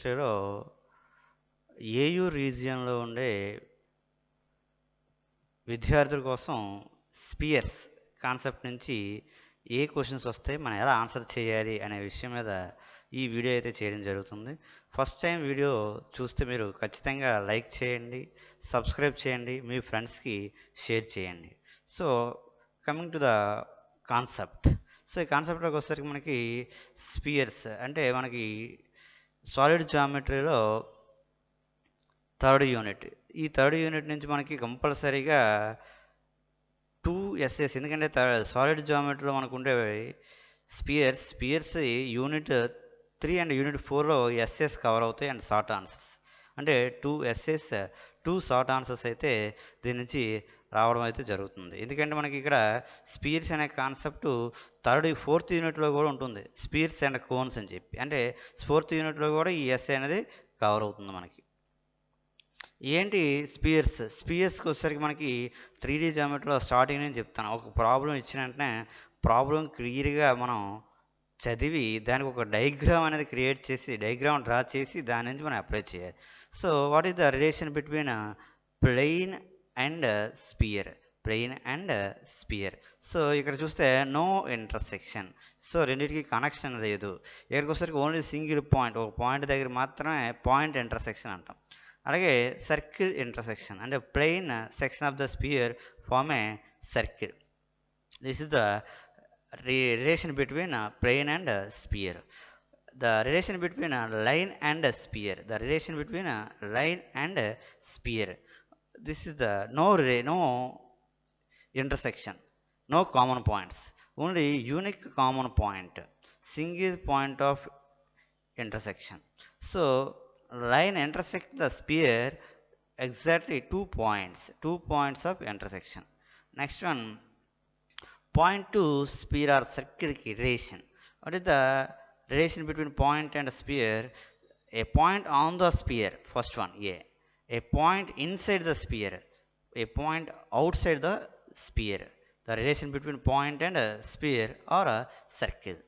ఏయూ రీజియన్లో ఉండే విద్యార్థుల కోసం స్పియర్స్ కాన్సెప్ట్ నుంచి ఏ క్వశ్చన్స్ వస్తాయి, మనం ఎలా ఆన్సర్ చేయాలి అనే విషయం మీద ఈ వీడియో అయితే చేయడం జరుగుతుంది. ఫస్ట్ టైం వీడియో చూస్తే మీరు ఖచ్చితంగా లైక్ చేయండి, సబ్స్క్రైబ్ చేయండి, మీ ఫ్రెండ్స్కి షేర్ చేయండి. So coming to the concept. So ఈ కాన్సెప్ట్లోకి వచ్చేసరికి మనకి స్పియర్స్ అంటే మనకి సాలిడ్ జామెట్రీలో థర్డ్ యూనిట్. ఈ థర్డ్ యూనిట్ నుంచి మనకి కంపల్సరీగా 2 SS, ఎందుకంటే సాలిడ్ జామెట్రీలో మనకు ఉండేవి స్పియర్స్ యూనిట్ 3 అండ్ యూనిట్ 4లో SS కవర్ అవుతాయి అండ్ షార్ట్ ఆన్సర్స్. అంటే 2 SS 2 షార్ట్ ఆన్సర్స్ అయితే దీని నుంచి రావడం అయితే జరుగుతుంది. ఎందుకంటే మనకి ఇక్కడ స్పియర్స్ అనే కాన్సెప్ట్ ఫోర్త్ యూనిట్లో కూడా ఉంటుంది, స్పియర్స్ అండ్ కోన్స్ అని చెప్పి. అంటే ఫోర్త్ యూనిట్లో కూడా ఈ ఎస్ఏ అనేది కవర్ అవుతుంది మనకి. ఏంటి స్పియర్స్కి వచ్చేసరికి మనకి 3D జామెట్రీలో స్టార్టింగ్ నుంచి చెప్తాను. ఒక ప్రాబ్లం ఇచ్చిన వెంటనే ప్రాబ్లం క్లియర్గా మనం చదివి దానికి ఒక డయాగ్రామ్ అనేది క్రియేట్ చేసి, డయాగ్రామ్ డ్రా చేసి దాని నుంచి మనం అప్లై చేయాలి. So what is the relation between plane and sphere? So ఇక్కడ చూస్తే నో ఇంటర్సెక్షన్. సో రెండింటికి కనెక్షన్ లేదు. ఇక్కడికి వచ్చేసరికి ఓన్లీ సింగిల్ పాయింట్, ఒక పాయింట్ దగ్గర మాత్రమే పాయింట్ ఇంటర్సెక్షన్ అంటాం. అలాగే సర్కిల్ ఇంటర్సెక్షన్ అంటే plane section of the sphere form a circle. This is the relation between plane and sphere. The relation between line and sphere. This is the no intersection, no common points, only unique common point, single point of intersection. So line intersect the sphere exactly 2 points of intersection. Next one, point to sphere or circle relation. What is the relation between point and sphere? A point on the sphere, first one, a point inside the sphere, a point outside the sphere. The relation between point and a sphere or a circle.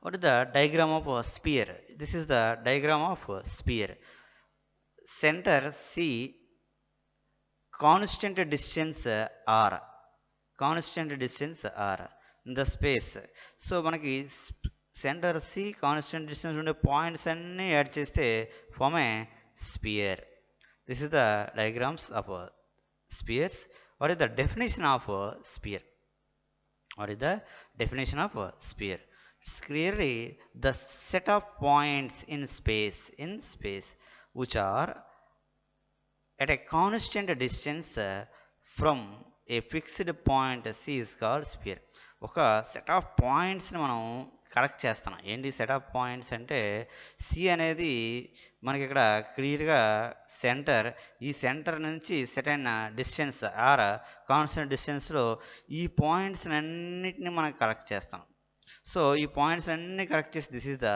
What is the diagram of a sphere? This is the diagram of a sphere. Center C, constant distance R in the space. So మనకి centre C constant distance ఉండే points అన్నీ add చేస్తే form a sphere. This is the diagrams of spheres. What is the definition of sphere? It's clearly the set of points in space which are at a constant distance from a fixed point C is called sphere. ఒక set of పాయింట్స్ని మనం collect చేస్తున్నాం. ఏంటి set of points అంటే C అనేది మనకి ఇక్కడ క్లియర్గా సెంటర్, ఈ సెంటర్ నుంచి సెట్ అయిన డిస్టెన్స్ ఆర్ కాన్స్టెంట్ డిస్టెన్స్లో ఈ పాయింట్స్ అన్నిటిని మనం కలెక్ట్ చేస్తాం. సో ఈ పాయింట్స్ అన్ని కలెక్ట్ చేసి this is the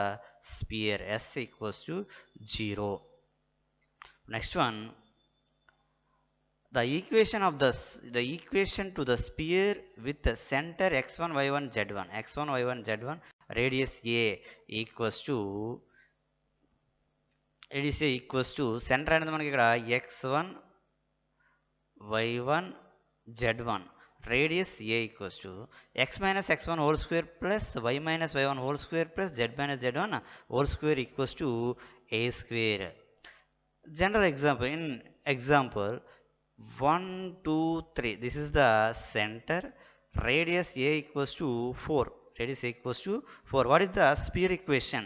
spear. S equals to 0. Next one, the equation to the sphere with the center x1 y1 z1 x1 y1 z1 radius a equals to center అనేది మనకి ఇక్కడ x1 y1 z1 radius a equals to x minus x1 whole square plus y minus y1 whole square plus z minus z1 whole square equals to a square. General example, in example 1 2 3, this is the center, radius a equals to 4, radius a equals to 4. What is the sphere equation?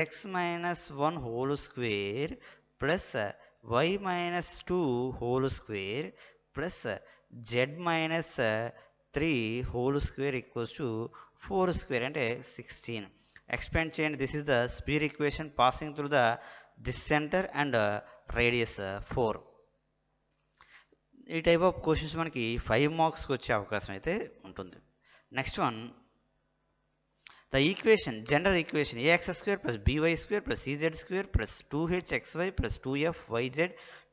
X minus 1 whole square plus y minus 2 whole square plus z minus 3 whole square equals to 4 square and 16. Expand change, this is the sphere equation passing through the this center and radius 4. ఈ type of questions మనకి 5 మార్క్స్కి వచ్చే అవకాశం అయితే ఉంటుంది. Next one, the equation, general equation ax square plus by square plus cz square plus 2hxy plus 2fyz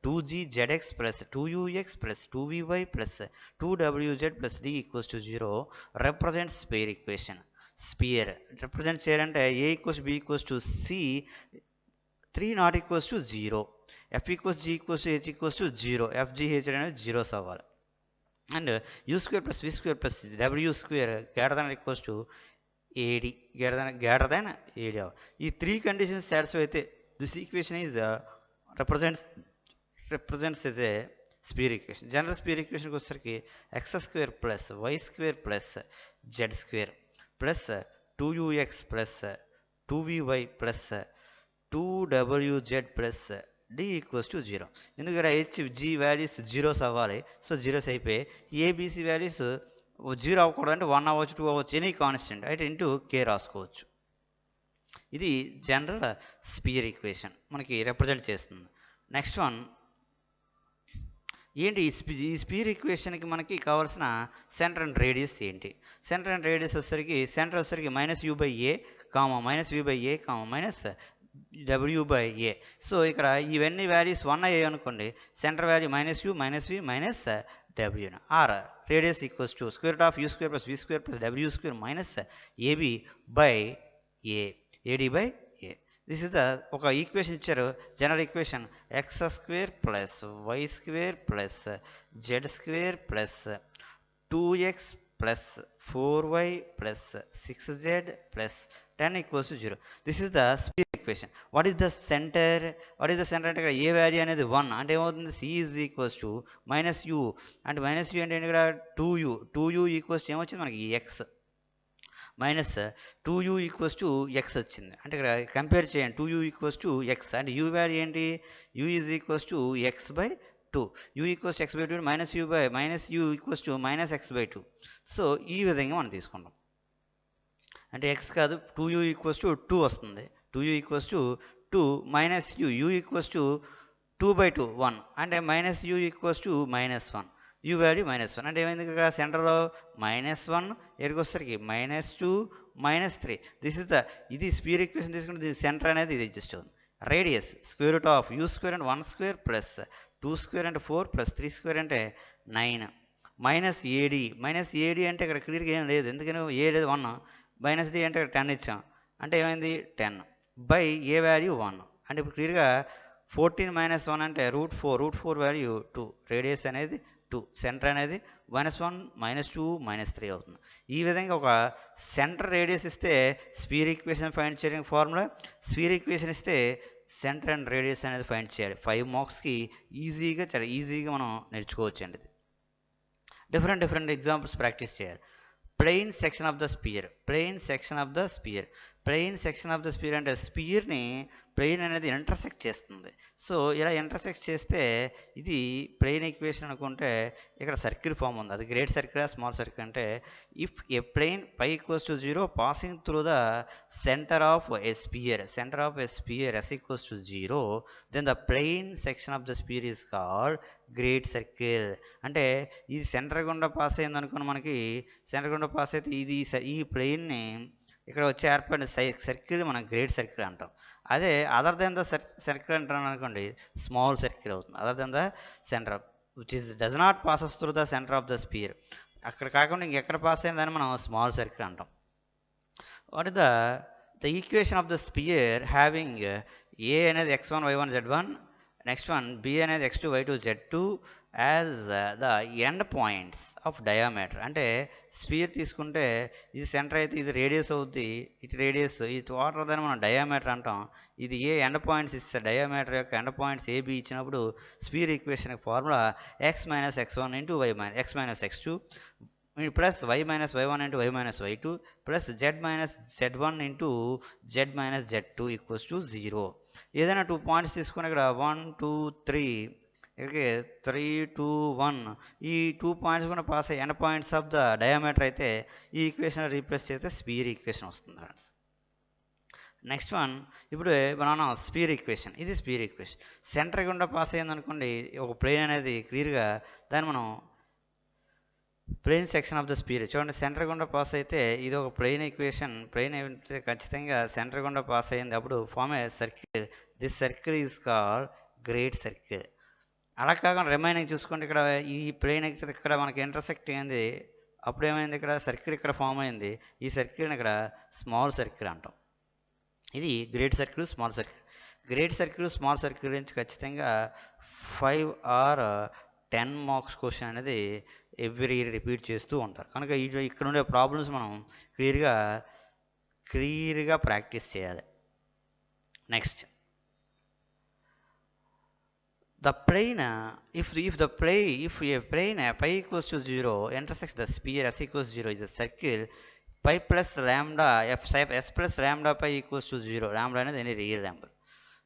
2gzx plus 2ux plus 2vy plus 2wz plus d equals to 0 represents sphere equation. Sphere represent చేయాలంటే a equals b equals to c 3 not equals to 0, f equals g equals to h equals to 0, f g h అనేది zeros అవ్వాలి. And U square plus V square plus W square greater than equals to AD, greater than AD అవ్వాలి. ఈ 3 conditions satisfy అయితే this equation is represents as a sphere equation. General sphere ఈక్వేషన్కి వచ్చేసరికి x square plus why square plus Z square plus 2ux plus 2vy plus 2wz plus d equals to 0. ఎందుకంటే H G values zeros అవ్వాలి, so zeros అయిపోయి ABC values 0 అవ్వకూడదు, అంటే 1 అవ్వచ్చు 2 అవ్వచ్చు, any constant అయితే ఇంటూ కే రాసుకోవచ్చు. ఇది జనరల్ స్పియర్ ఈక్వేషన్ మనకి రిప్రజెంట్ చేస్తుంది. నెక్స్ట్ వన్ ఏంటి, ఈ స్పియర్ ఈక్వేషన్కి మనకి కావాల్సిన సెంటర్ అండ్ రేడియస్ ఏంటి? సెంటర్ అండ్ రేడియస్ వచ్చేసరికి minus U by A comma minus V by A comma minus W by A. So ఇక్కడ ఇవన్నీ వాల్యూస్ 1 అయ్యాయి అనుకోండి, centre value minus U minus V minus W. R radius equals to square root of U square plus V square plus W square minus A B by A, A D by A. This is the ఒక equation ఇచ్చారు, general equation X square plus why square plus Z square plus 2x plus 4y plus 6z plus 10 equals to 0. This is the sphere equation. What is the center? అంటే ఇక్కడ ఏ value అనేది 1 అంటే ఏమవుతుంది, c is equals to minus u, అంటే minus u అంటే ఇక్కడ 2u equals ఏమొచ్చింది మనకి x minus 2u equals to X వచ్చింది. అంటే ఇక్కడ కంపేర్ చేయండి, 2u ఈక్వల్స్ టు ఎక్స్ అంటే u వాల్యూ ఏంటి, u is equals to X by 2, u equals X by 2 minus u equals to minus X by 2. So ఈ విధంగా మనం తీసుకుంటాం, అంటే ఎక్స్ కాదు 2u ఈక్వల్స్ టు 2 వస్తుంది, 2u equals to 2 minus u equals to 2 by 2 1, అంటే minus u equals to minus 1, u value minus 1, అంటే ఏమైంది ఇక్కడ సెంటర్లో మైనస్ 1 ఎక్కడికి వచ్చేసరికి మైనస్ 2 మైనస్ 3. ఇది స్పియర్ ఈక్వేషన్ తీసుకుంటే దీని సెంటర్ అనేది ఇది అడ్జస్ట్ అవుతుంది. Radius square root of U square and 1 square plus 2 square అంటే 4 ప్లస్ 3 స్క్వేర్ అంటే 9 మైనస్ ఏడి అంటే ఇక్కడ క్లియర్గా ఏం లేదు, ఎందుకని ఏ లేదు 1, మైనస్ డి అంటే ఇక్కడ 10 ఇచ్చాం, అంటే ఏమైంది 10 బై ఏ వాల్యూ 1, అంటే ఇప్పుడు క్లియర్గా 14 మైనస్ 1 అంటే రూట్ 4 వాల్యూ 2, రేడియస్ అనేది 2, సెంటర్ అనేది -1 -2 -3 అవుతుంది. ఈ విధంగా ఒక సెంటర్ రేడియస్ ఇస్తే స్పియర్ ఈక్వేషన్ ఫైండ్ చేయడానికి ఫార్ములా, స్పియర్ ఈక్వేషన్ ఇస్తే సెంటర్ అండ్ రేడియస్ అనేది ఫైండ్ చేయాలి. 5 మార్క్స్కి చాలా ఈజీగా మనం నేర్చుకోవచ్చు అండి. డిఫరెంట్ ఎగ్జాంపుల్స్ ప్రాక్టీస్ చేయాలి. Plain section of the spear అంటే స్పియర్ని ప్లెయిన్ అనేది ఇంటర్సెక్ట్ చేస్తుంది. సో ఇలా ఇంటర్సెక్ట్ చేస్తే ఇది ప్లెయిన్ ఈక్వేషన్ అనుకుంటే ఇక్కడ సర్కిల్ ఫామ్ ఉంది, అది గ్రేట్ సర్కిల్ స్మాల్ సర్కిల్ అంటే if a plane pi equals to 0 passing through the centre of a sphere s equals to 0, then the plane section of the sphere is called great circle. అంటే ఇది centre గుండా pass అయింది అనుకున్న, మనకి centre గుండా pass అయితే ఈ ప్లెయిన్ని ఇక్కడ వచ్చే ఏర్పడిన సర్కిల్ మనం గ్రేట్ సర్కిల్ అంటాం. అదే అదర్ దెన్ ద సర్కిల్ అంటాం అనుకోండి, స్మాల్ సర్కిల్ అవుతుంది. Other than the centre which is does not passes through the centre of the sphere. అక్కడ కాకుండా ఇంకెక్కడ పాస్ అయిందని మనం స్మాల్ సర్కిల్ అంటాం. What is the equation of the sphere having a అనేది x1 y1 z1, next one B అనేది x2 y2 z2 as the end points of diameter. అంటే spear తీసుకుంటే ఇది సెంటర్ అయితే ఇది రేడియస్ అవుద్ది, ఇటు రేడియస్ ఇది వాటర్ దాన్ని మనం డయామీటర్ అంటాం. ఇది ఏ ఎండ్ పాయింట్స్ ఇస్తే డయామీటర్ యొక్క ఎండ్ పాయింట్స్ ఏబి ఇచ్చినప్పుడు sphere equation formula x minus x1 into x minus x2 plus y minus y1 into y minus y2 plus z minus z1 into z minus z2 equals to 0. ఏదైనా 2 points తీసుకుని ఇక్కడ 1 2 3 ఇక్కడికి 3 2 1 ఈ 2 points కూడా pass అయ్యి end points of the diameter అయితే ఈ equation replace చేస్తే స్పియర్ ఈక్వేషన్ వస్తుంది ఫ్రెండ్స్. నెక్స్ట్ వన్ ఇప్పుడు మనం స్పియర్ ఈక్వేషన్, ఇది స్పియర్ ఈక్వేషన్ సెంటర్ గుండా పాస్ అయ్యింది అనుకోండి, ఒక ప్లేన్ అనేది క్లియర్గా దాన్ని మనం plane section of the sphere చూడండి. సెంటర్ గుండా పాస్ అయితే ఇది ఒక ప్లేన్ ఈక్వేషన్, ప్లేన్ అయితే ఖచ్చితంగా సెంటర్ గుండా పాస్ అయ్యింది, అప్పుడు form a circle. This circle is called great circle. అలా కాకుండా రిమైనింగ్ చూసుకుంటే ఇక్కడ ఈ ప్లేన్ ఇక్కడ మనకి ఇంటర్సెక్ట్ అయింది, అప్పుడు ఏమైంది ఇక్కడ సర్కిల్ ఇక్కడ ఫామ్ అయింది, ఈ సర్కిల్ని ఇక్కడ స్మాల్ సర్కిల్ అంటాం. ఇది great circle small circle. Great circle small circle నుంచి ఖచ్చితంగా 5 ఆర్ 10 మార్క్స్ క్వశ్చన్ అనేది ఎవ్రీ ఇయర్ రిపీట్ చేస్తూ ఉంటారు. కనుక ఇక్కడ ఉండే ప్రాబ్లమ్స్ మనం క్లియర్గా ప్రాక్టీస్ చేయాలి. Next the plane if a plane pi equals to 0 intersects the sphere s equals 0 is a circle pi plus lambda s plus lambda pi equals to 0. lambda అనేది any real number.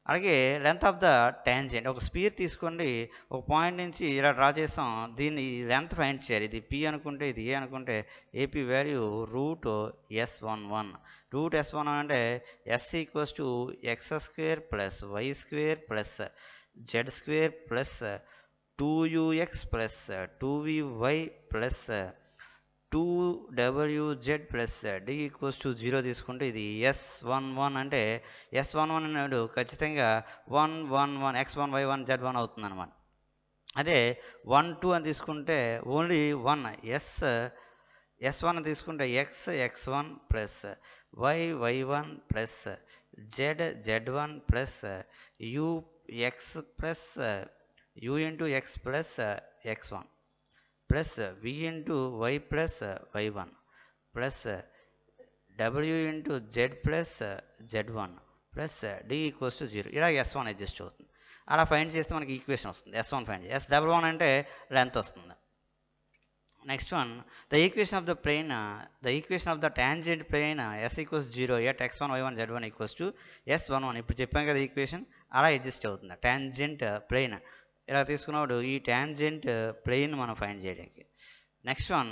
అలాగే length of the tangent, ఒక spear తీసుకోండి, ఒక point నుంచి ఇలా draw చేస్తాం, దీన్ని length find చేయాలి. ఇది పి అనుకుంటే ఇది ఏ అనుకుంటే AP value root s11. Route s11 అంటే s equals to X square plus why square plus Z square plus 2ux plus 2vy plus 2wz plus d equals to 0 తీసుకుంటే ఇది s11 అంటే s11 అన్నాడు ఖచ్చితంగా 111 x1 y1 z1 అవుతుంది అనమాట. అదే 1 2 అని తీసుకుంటే ఓన్లీ 1 s1 తీసుకుంటే x1 plus y y1 plus z z1 plus u x plus u into x plus x1 plus v into y plus y1 plus w into z plus z1 plus d equals to 0. ఇలా s1 adjust అవుతుంది. అలా find చేస్తే మనకి equation వస్తుంది. s1 find చేసి s11 అంటే length వస్తుంది. Next one the equation of the plane the equation of the tangent plane s equals 0 at x1 y1 z1 equals to s11. ఇప్పుడు చెప్పాం కదా ఈక్వేషన్, అలా అడ్జస్ట్ అవుతుంది. టాంజెంట్ ప్లేన్ ఇలా తీసుకున్నప్పుడు ఈ టాంజెంట్ ప్లేన్ మనం ఫైండ్ చేయడానికి. Next one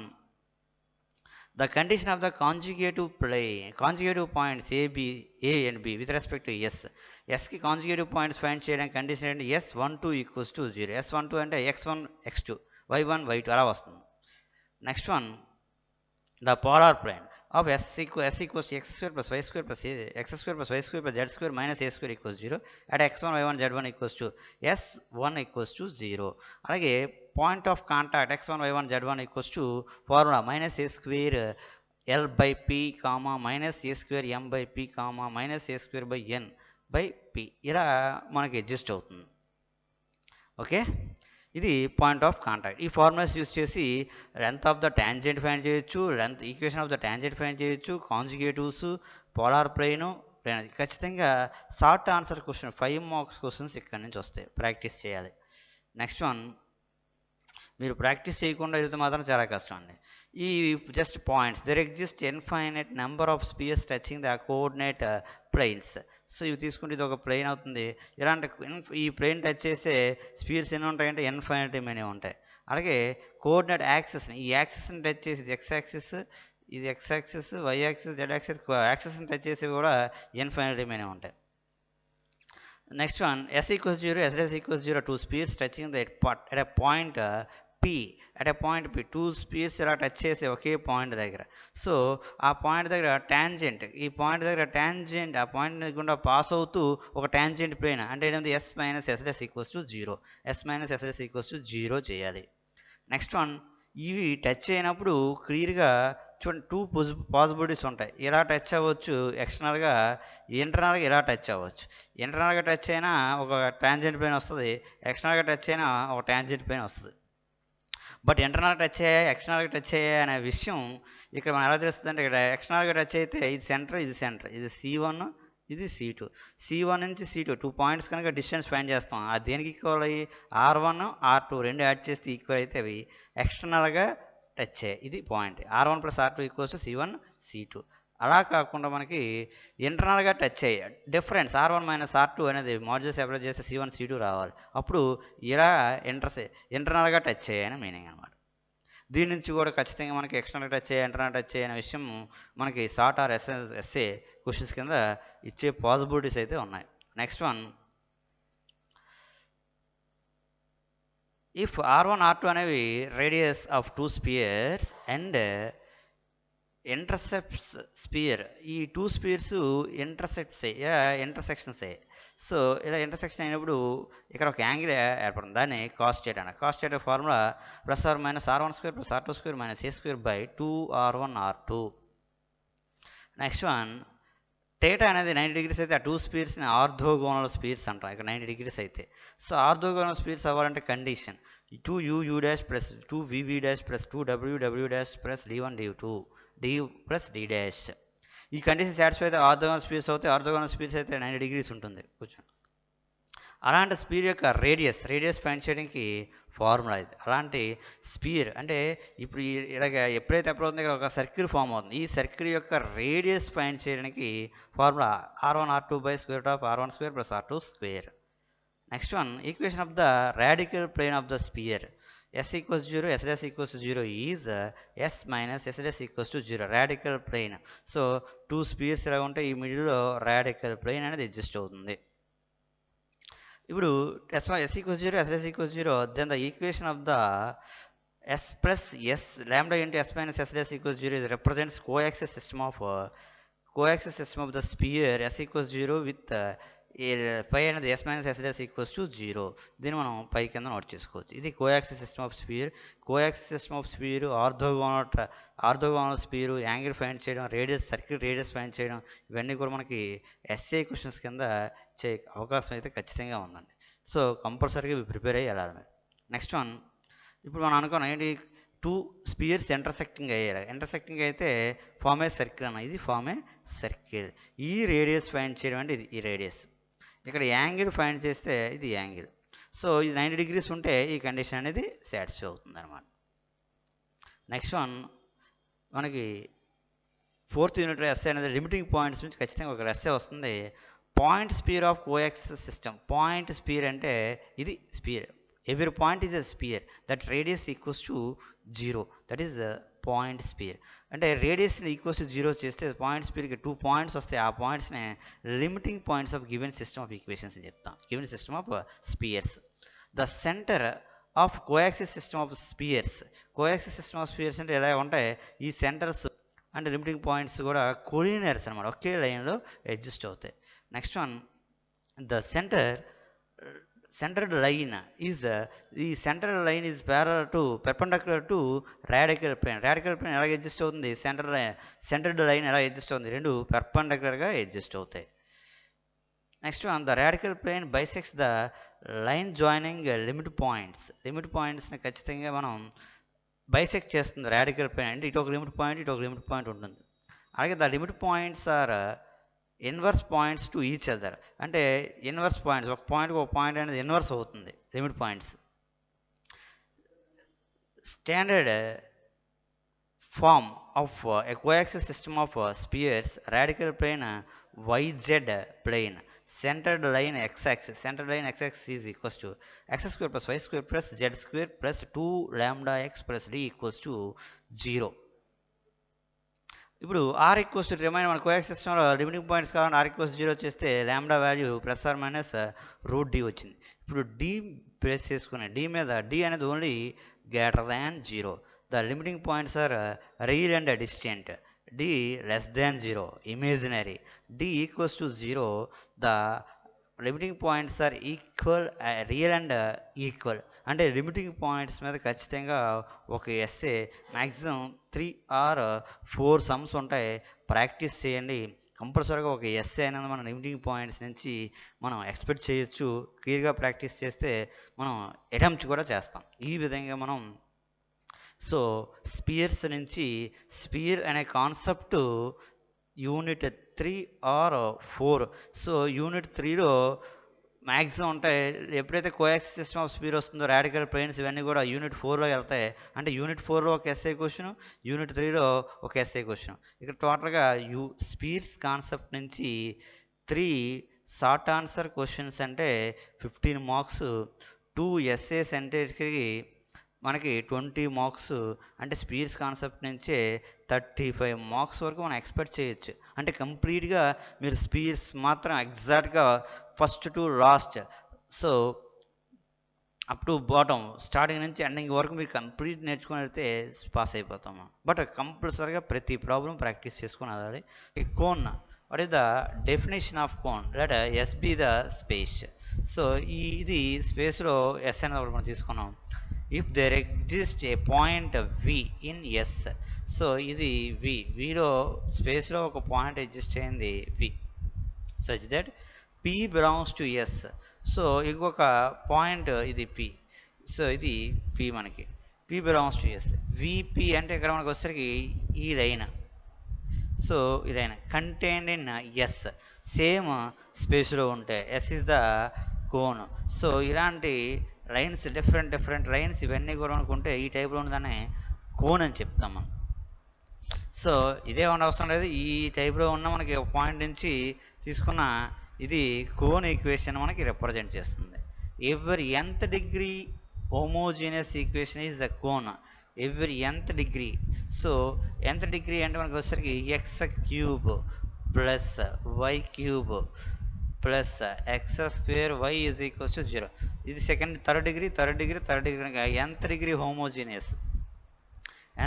the condition of the conjugative points A and B with respect to ఎస్కి కాంజుగేటివ్ పాయింట్స్ ఫైండ్ చేయడానికి కండిషన్ ఏంటి, s12 ఈక్వల్స్ టు 0. s12 అంటే x1 x2 y1 y2 అలా వస్తుంది. Next one the polar plane of s equals to x square plus y square plus x square plus y square plus z square minus a square equals 0 at x1 y1 z1 equals to s1 equals to 0. అలాగే point of contact x1 y1 z1 equals to formula minus a square l by p comma minus a square m by p comma minus a square by n by p ఇలా మనకి adjust అవుతుంది. Okay, ఇది point of contact. ఈ formulas use చేసి length of the tangent find చేయొచ్చు, equation of the tangent find చేయొచ్చు, conjugatives, polar plane. ఖచ్చితంగా short answer question 5 marks questions ఇక్కడ నుంచి వస్తాయి, ప్రాక్టీస్ చేయాలి. నెక్స్ట్ వన్ మీరు ప్రాక్టీస్ చేయకుండా వెళ్తే మాత్రం చాలా కష్టం అండి. ఈ just points there exist infinite number of spheres touching the coordinate planes. So ఇవి తీసుకుంటే ఇది ఒక ప్లేన్ అవుతుంది. ఇలాంటి ఈ ప్లేన్ టచ్ చేస్తే స్పియర్స్ ఎన్ని ఉంటాయంటే ఇన్ఫైనైట్ మెనీ ఉంటాయి. అలాగే కోఆర్డినేట్ యాక్సెస్ని, ఈ యాక్సెస్ని టచ్ చేసి ఎక్స్ యాక్సిస్, ఇది x axis, y axis, z axis, యాక్సెస్ని టచ్ చేసి కూడా ఇన్ఫైనైట్ మెనీ ఉంటాయి. Next one s equals 0 s equals 0 2 spheres touching the at a point P at a point P, two spheres ఇలా touch చేసే ఒకే point దగ్గర. So ఆ point దగ్గర ట్యాంజెంట్, ఈ పాయింట్ దగ్గర ట్యాంజెంట్ ఆ పాయింట్ గుండా పాస్ అవుతూ ఒక ట్యాంజెంట్ ప్లేన్ అంటే ఏంటంటే S minus S S equals to zero, S minus S S equals to zero చేయాలి. నెక్స్ట్ వన్, ఇవి టచ్ అయినప్పుడు క్లియర్గా చూడండి టూ పాసిబిలిటీస్ ఉంటాయి. ఇలా టచ్ అవ్వచ్చు ఎక్స్టర్నల్గా, ఇంటర్నల్గా ఇలా టచ్ అవ్వచ్చు. ఇంటర్నల్గా టచ్ అయినా ఒక ట్యాంజెంట్ పైన వస్తుంది, ఎక్స్టర్నల్గా టచ్ అయినా ఒక ట్యాంజెంట్ పైన వస్తుంది. బట్ ఇంటర్నల్గా టచ్ అయ్యాయి, ఎక్స్టర్నల్గా టచ్ అయ్యాయి అనే విషయం ఇక్కడ మనం ఎలా తెలుస్తుంది అంటే, ఇక్కడ ఎక్స్టర్నల్గా టచ్ అయితే ఇది సెంటర్, ఇది సెంటర్, ఇది C1, ఇది C2. C1 నుంచి C2 టూ పాయింట్స్ కనుక డిస్టెన్స్ ఫైండ్ చేస్తాం. అది దేనికి ఈక్వల్ అయ్యి R1 R2 రెండు యాడ్ చేస్తే ఈక్వల్ అయితే అవి ఎక్స్టర్నల్గా టచ్ అయ్యాయి. ఇది point. R1 + R2 equals C1 C2. అలా కాకుండా మనకి ఇంటర్నల్గా టచ్ అయ్యాయి డిఫరెన్స్ R1 - R2 అనేది మాడ్యులస్ అప్లై చేస్తే C1 C2 రావాలి. అప్పుడు ఇలా ఇంటర్నల్గా టచ్ అయ్యాయని మీనింగ్ అనమాట. దీని నుంచి కూడా ఖచ్చితంగా మనకి ఎక్స్టర్నల్ టచ్ అయ్యాయి, ఇంటర్నల్ టచ్ అయ్యే అనే విషయం మనకి షార్ట్ ఆర్ ఎస్ఏ క్వశ్చన్స్ కింద ఇచ్చే పాసిబిలిటీస్ అయితే ఉన్నాయి. Next one, if R1 R2 అనేవి radius of two spheres and intercepts sphere, ఈ టూ స్పియర్స్ ఇంటర్సెక్షన్స్ అయ్యాయి. సో ఇలా ఇంటర్సెక్షన్ అయినప్పుడు ఇక్కడ ఒక యాంగిల్ ఏర్పడుతుంది, దాన్ని కాస్ థీటా అన్న. Cos theta formula +/- R1² + R2² - 2R1 R2. Next one, theta అనేది 90 degrees అయితే ఆ టూ స్పియర్స్ని ఆర్థోగోనల్ స్పియర్స్ అంటాం. ఇక్కడ 90 degrees అయితే. సో ఆర్థోగోనల్ స్పియర్స్ అవ్వాలంటే condition 2UU' + 2VV' + 2WW' + D1 D2 D + D'. ఈ కండిషన్ సాటిస్ఫై అయితే ఆర్థోగోనల్ స్పియర్స్ అవుతాయి. ఆర్థోగోనల్ స్పియర్స్ అయితే 90 degrees ఉంటుంది కూర్చోండి. అలాంటి స్పియర్ యొక్క రేడియస్ ఫైండ్ చేయడానికి ఫార్ములా ఇది. అలాంటి స్పియర్ అంటే ఇప్పుడు ఇలాగ ఎప్పుడైతే అప్పుడు అవుతుందో ఇక్కడ ఒక సర్కిల్ ఫామ్ అవుతుంది. ఈ సర్కిల్ యొక్క రేడియస్ ఫైండ్ చేయడానికి formula R1 R2 / R1² + R2². Next one, equation of the radical plane of the sphere S = 0, S' = 0 is S - S' = 0 radical plane. So two spheres ఇలా ఉంటే ఈ మిడిల్లో రాడికల్ ప్లేన్ అనేది exist అవుతుంది. ఇప్పుడు S = 0, S' = 0, then the equation of the S + S lambda into S - S' = 0 is represents coaxial system of the sphere S = 0 with పై అనేది S - S' = 0. దీన్ని మనం పై కింద నోట్ చేసుకోవచ్చు. ఇది coaxial system of sphere. Coaxial system of sphere, orthogonal sphere, angle find చేయడం, circle radius find చేయడం, ఇవన్నీ కూడా మనకి ఎస్ఏ క్వశ్చన్స్ కింద ఇచ్చే అవకాశం అయితే ఖచ్చితంగా ఉందండి. సో కంపల్సరీగా ఇవి ప్రిపేర్ అయ్యి వెళ్ళాలి. నెక్స్ట్ వన్, ఇప్పుడు మనం అనుకున్నాం ఏంటి, టూ స్పియర్స్ ఇంటర్సెక్టింగ్ అయితే ఫామ్ ఏ సర్కిల్ అన్న. ఇది ఫామ్ ఏ సర్కిల్. ఈ రేడియస్ ఫైండ్ చేయడం అంటే ఇది ఈ రేడియస్. ఇక్కడ యాంగిల్ ఫైండ్ చేస్తే ఇది యాంగిల్. సో ఇది 90 degrees ఉంటే ఈ కండిషన్ అనేది సాటిస్ఫై అవుతుంది అనమాట. నెక్స్ట్ వన్, మనకి 4th యూనిట్ ఎస్ఏ అనేది లిమిటింగ్ పాయింట్స్ నుంచి ఖచ్చితంగా ఒక ఎస్ఏ వస్తుంది. Point sphere of coaxial system. Point sphere అంటే ఇది sphere. Every point is a sphere that radius equals to 0. That is point sphere. అంటే రేడియస్ని ఈక్వల్స్ టు 0 చేస్తే పాయింట్ స్పియర్కి 2 పాయింట్స్ వస్తాయి. ఆ పాయింట్స్ని limiting points of given system of equations అని చెప్తాం. Given system of spheres. The centre of coaxial system of spheres. Coaxial system of spheres అంటే ఎలా ఉంటాయి, ఈ సెంటర్స్ అండ్ లిమిటింగ్ పాయింట్స్ కూడా కోలినియర్స్ అనమాట, ఒకే లైన్లో అడ్జస్ట్ అవుతాయి. Next one, the centered line is the centered line is perpendicular to radical plane. Radical plane ఎలా adjust అవుతుంది, centered line ఎలా అడ్జస్ట్ అవుతుంది, రెండు పర్పెండిక్యులర్గా అడ్జస్ట్ అవుతాయి. Next one, the radical plane bisects the line joining limit పాయింట్స్ని ఖచ్చితంగా మనం బైసెక్ట్ చేస్తుంది రాడికల్ ప్లేన్. అంటే ఇటు ఒక లిమిట్ పాయింట్ ఉంటుంది. అలాగే the limit points are inverse points to each other. అంటే ఇన్వర్స్ పాయింట్స్, ఒక పాయింట్ అనేది ఇన్వర్స్ అవుతుంది limit points. Standard form of a coaxial system of spheres, radical plane YZ plane, centered line x-axis is equals to x² + y² + z² + 2 λx + d = 0. ఇప్పుడు are equals to remain మన coax సిస్టంలో limiting points కావాలని R equals 0 చేస్తే lambda value plus are minus root D వచ్చింది. ఇప్పుడు D place చేసుకునే D మీద D అనేది only greater than 0. The limiting points are real and distant. D less than 0 imaginary. D equals to 0 the limiting points are equal real and equal. అంటే limiting points మీద ఖచ్చితంగా ఒక S A maximum 3 or 4 sums ఉంటాయి. Practice చేయండి. కంపల్సరీగా ఒక SA అనేది మన లిమిటింగ్ పాయింట్స్ నుంచి మనం ఎక్స్పెక్ట్ చేయొచ్చు. క్లియర్గా ప్రాక్టీస్ చేస్తే మనం అటెంప్ట్ కూడా చేస్తాం. ఈ విధంగా మనం స్పియర్స్ నుంచి స్పియర్ అనే కాన్సెప్ట్ యూనిట్ 3 ఆర్ 4. యూనిట్ 3లో మ్యాక్సిమం ఉంటాయి. ఎప్పుడైతే కోయాక్సిస్ సిస్టమ్ ఆఫ్ స్పియర్ వస్తుందో రాడికల్ ప్లేన్స్ ఇవన్నీ కూడా యూనిట్ 4లో వెళ్తాయి. అంటే యూనిట్ 4లో ఒక ఎస్ఐ క్వశ్చన్, యూనిట్ 3లో ఒక ఎస్ఐ క్వశ్చన్. ఇక్కడ టోటల్గా స్పియర్స్ కాన్సెప్ట్ నుంచి 3 షార్ట్ ఆన్సర్ క్వశ్చన్స్ అంటే 15 మార్క్స్, 2 ఎస్ఏ సెంటెన్స్కి మనకి 20 మార్క్స్. అంటే స్పియర్స్ కాన్సెప్ట్ నుంచే 35 మార్క్స్ వరకు మనం ఎక్స్పెక్ట్ చేయొచ్చు. అంటే కంప్లీట్గా మీరు స్పియర్స్ మాత్రం ఎగ్జాక్ట్గా first to last up to bottom starting నుంచి ఎండింగ్ వరకు మీరు కంప్లీట్ నేర్చుకుని వెళ్తే పాస్ అయిపోతాము. బట్ కంపల్సరీగా ప్రతి ప్రాబ్లం ప్రాక్టీస్ చేసుకుని వెళ్ళాలి. Cone, what is the definition of cone? Let S be the space. ఇది స్పేస్లో ఎస్ అనేది ఒకటి మనం తీసుకున్నాం. If there exist a point V in S. ఇది విలో స్పేస్లో ఒక పాయింట్ ఎగ్జిస్ట్ అయింది V such that P belongs to S. ఇంకొక పాయింట్ ఇది పి. ఇది పి, మనకి P belongs to S. VP అంటే ఇక్కడ మనకు వచ్చేసరికి ఈ లైన్. ఈ line contained in S, same స్పేస్లో ఉంటాయి. S is the cone. ఇలాంటి లైన్స్, డిఫరెంట్ లైన్స్ ఇవన్నీ కూడా అనుకుంటే ఈ టైప్లో ఉన్నదాన్ని కోన్ అని చెప్తాం మనం. ఇదే అవసరం లేదు. ఈ టైప్లో ఉన్న మనకి ఒక పాయింట్ నుంచి తీసుకున్న ఇది కోన్ ఈక్వేషన్ మనకి రిప్రజెంట్ చేస్తుంది. Every nth degree homogeneous equation is the cone. Every nth degree. nth degree అంటే మనకి వచ్చేసరికి x cube plus y cube plus x square y is equals to 0. ఇది third degree nth degree homogeneous.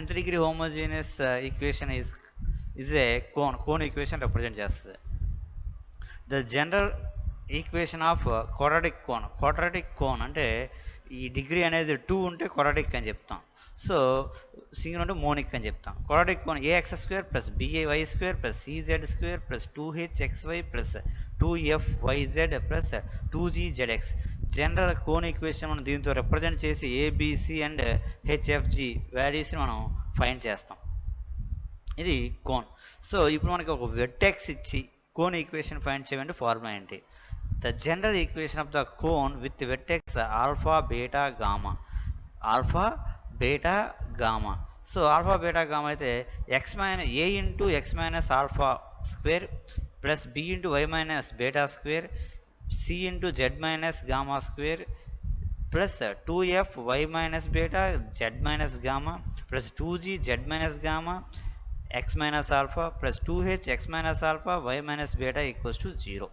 nth degree homogeneous equation is a cone equation represent చేస్తుంది. The general equation of quadratic cone అంటే ఈ degree అనేది 2 ఉంటే quadratic అని చెప్తాం. Single ఉంటే monic అని చెప్తాం. Quadratic cone a x square plus b a y square plus సిజెడ్ square plus 2hxy plus 2fyz plus 2gzx. General cone equation మనం దీంతో రిప్రజెంట్ చేసి ఏబిసి అండ్ హెచ్ఎఫ్జి వాల్యూస్ని మనం ఫైండ్ చేస్తాం. ఇది కోన్. ఇప్పుడు మనకి ఒక వెర్టెక్స్ ఇచ్చి కోన్ ఈక్వేషన్ ఫైండ్ చేయండి. ఫార్ములా ఏంటి? The general equation of the cone with vertex alpha beta gamma. Alpha beta gamma అయితే a into X minus alpha square plus b into why minus beta square c into Z minus gamma square plus 2f Y minus beta Z minus gamma plus 2g Z minus gamma x minus alpha plus 2h x minus alpha y minus beta equals to 0.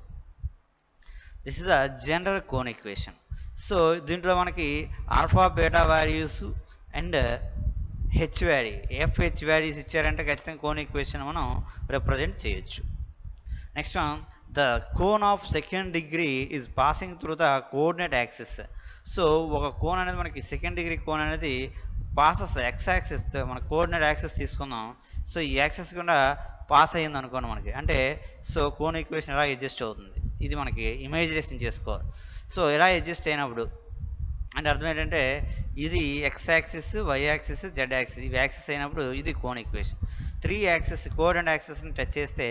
This is the general cone equation. దీంట్లో మనకి alpha beta values and H value FH values ఇచ్చారంటే ఖచ్చితంగా cone equation మనం represent చేయొచ్చు. Next one, the cone of second degree is passing through the coordinate axis. ఒక cone అనేది మనకి second degree cone అనేది పాసెస్ ఎక్స్ యాక్సిస్, మన coordinate axis తీసుకుందాం. ఈ యాక్సిస్ కూడా పాస్ అయ్యింది అనుకోండి మనకి, అంటే కోన్ ఈక్వేషన్ ఎలా అడ్జస్ట్ అవుతుంది ఇది మనకి ఇమాజినేషన్ చేసుకోవాలి. ఎలా అడ్జస్ట్ అయినప్పుడు అంటే అర్థం ఏంటంటే ఇది x axis, y axis, z axis, ఇవి యాక్సిస్ అయినప్పుడు ఇది కోన్ ఈక్వేషన్. 3 యాక్సిస్ కోఆర్డినేట్ యాక్సిస్ని టచ్ చేస్తే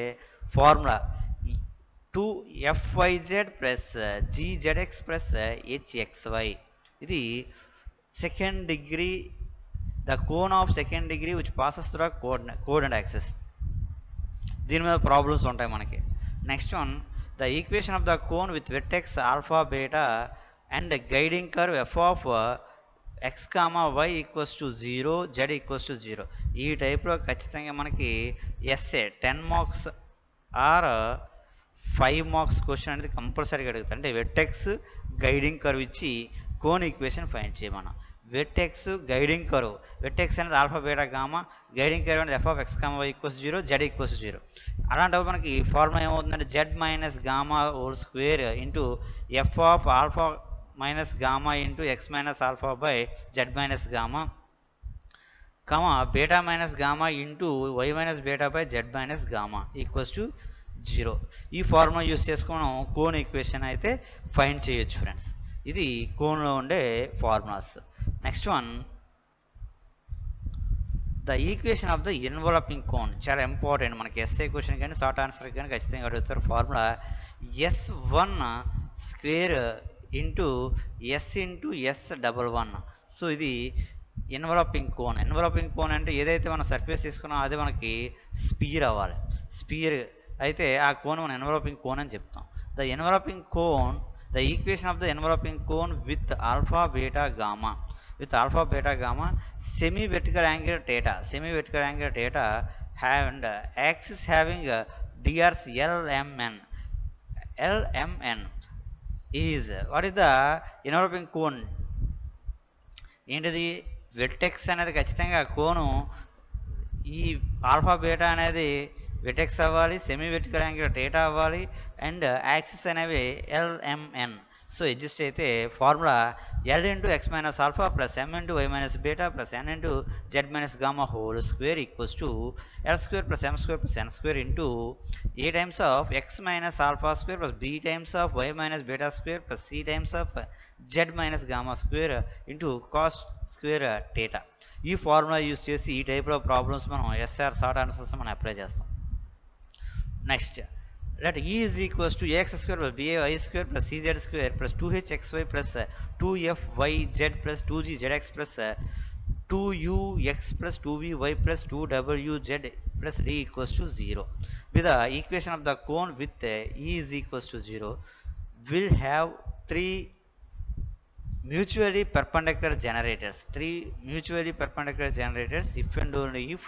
formula 2fyz plus gzx plus hxy. ఇది second degree, the cone of second degree which passes through coordinate axis. దీని మీద ప్రాబ్లమ్స్ ఉంటాయి మనకి. Next one, the equation of the cone with vertex alpha beta and guiding curve F of x, y equals to 0, z equals to 0. ఈ టైప్లో ఖచ్చితంగా మనకి SA 10 marks or 5 marks question అనేది కంపల్సరీగా అడుగుతారు. అంటే వెట్టెక్స్ గైడింగ్ కర్వ్ ఇచ్చి cone equation find చేయమన్నాం. వెట్టెక్స్ గైడింగ్ కర్వ్, వెట్టెక్స్ అనేది alpha beta gamma, guiding curve అనేది f(x, y) = 0, z = 0. అలాంటప్పుడు మనకి ఫార్ములా ఏమవుతుందంటే z minus gamma whole square into f of alpha minus gamma into x minus alpha by z minus gamma beta minus gamma into y minus beta by z minus gamma equals to 0. ఈ formula use చేసుకుని మనం cone equation అయితే find చేయొచ్చు friends. ఇది కోన్లో ఉండే formulas. Next one, the equation of the enveloping cone. చాలా important, మనకి ఎస్ఏ క్వశ్చన్ కానీ షార్ట్ ఆన్సర్ కానీ ఖచ్చితంగా అడుగుతారు. Formula S1 square into S into S11. So ఇది ఇన్వలపింగ్ కోన్. ఇన్వలపింగ్ కోన్ అంటే ఏదైతే మనం సర్ఫేస్ తీసుకున్నామో అది మనకి స్పీర్ అవ్వాలి. స్పీర్ అయితే ఆ కోన్ మనం ఎన్వలపింగ్ కోన్ అని చెప్తాం. The enveloping cone, the equation of the enveloping cone with alpha beta gamma, semi vertical angle theta, and axis having drs LMN is, what is the enveloping cone? ఏంటిది? వెట్టెక్స్ అనేది ఖచ్చితంగా కోను ఈ alpha beta అనేది vertex అవ్వాలి, semi vertical angle theta అవ్వాలి, and axis అనేవి LMN. So adjust అయితే formula L into x minus alpha plus M into y minus beta plus N into z minus gamma whole square equals to L square plus M square plus N square into A times of x minus alpha square plus B times of y minus beta square plus C times of z minus gamma square into cos square theta. ఈ formula use చేసి ఈ టైప్లో problems మనం SR short answers మనం apply చేస్తాం. Next, let E is equals to ax square plus by square plus cz square plus 2hxy plus 2fyz plus 2gzx plus 2ux plus 2vy plus 2wz plus d equals to 0. With the equation of the cone with E is equals to 0, will have three mutually perpendicular generators. If and only if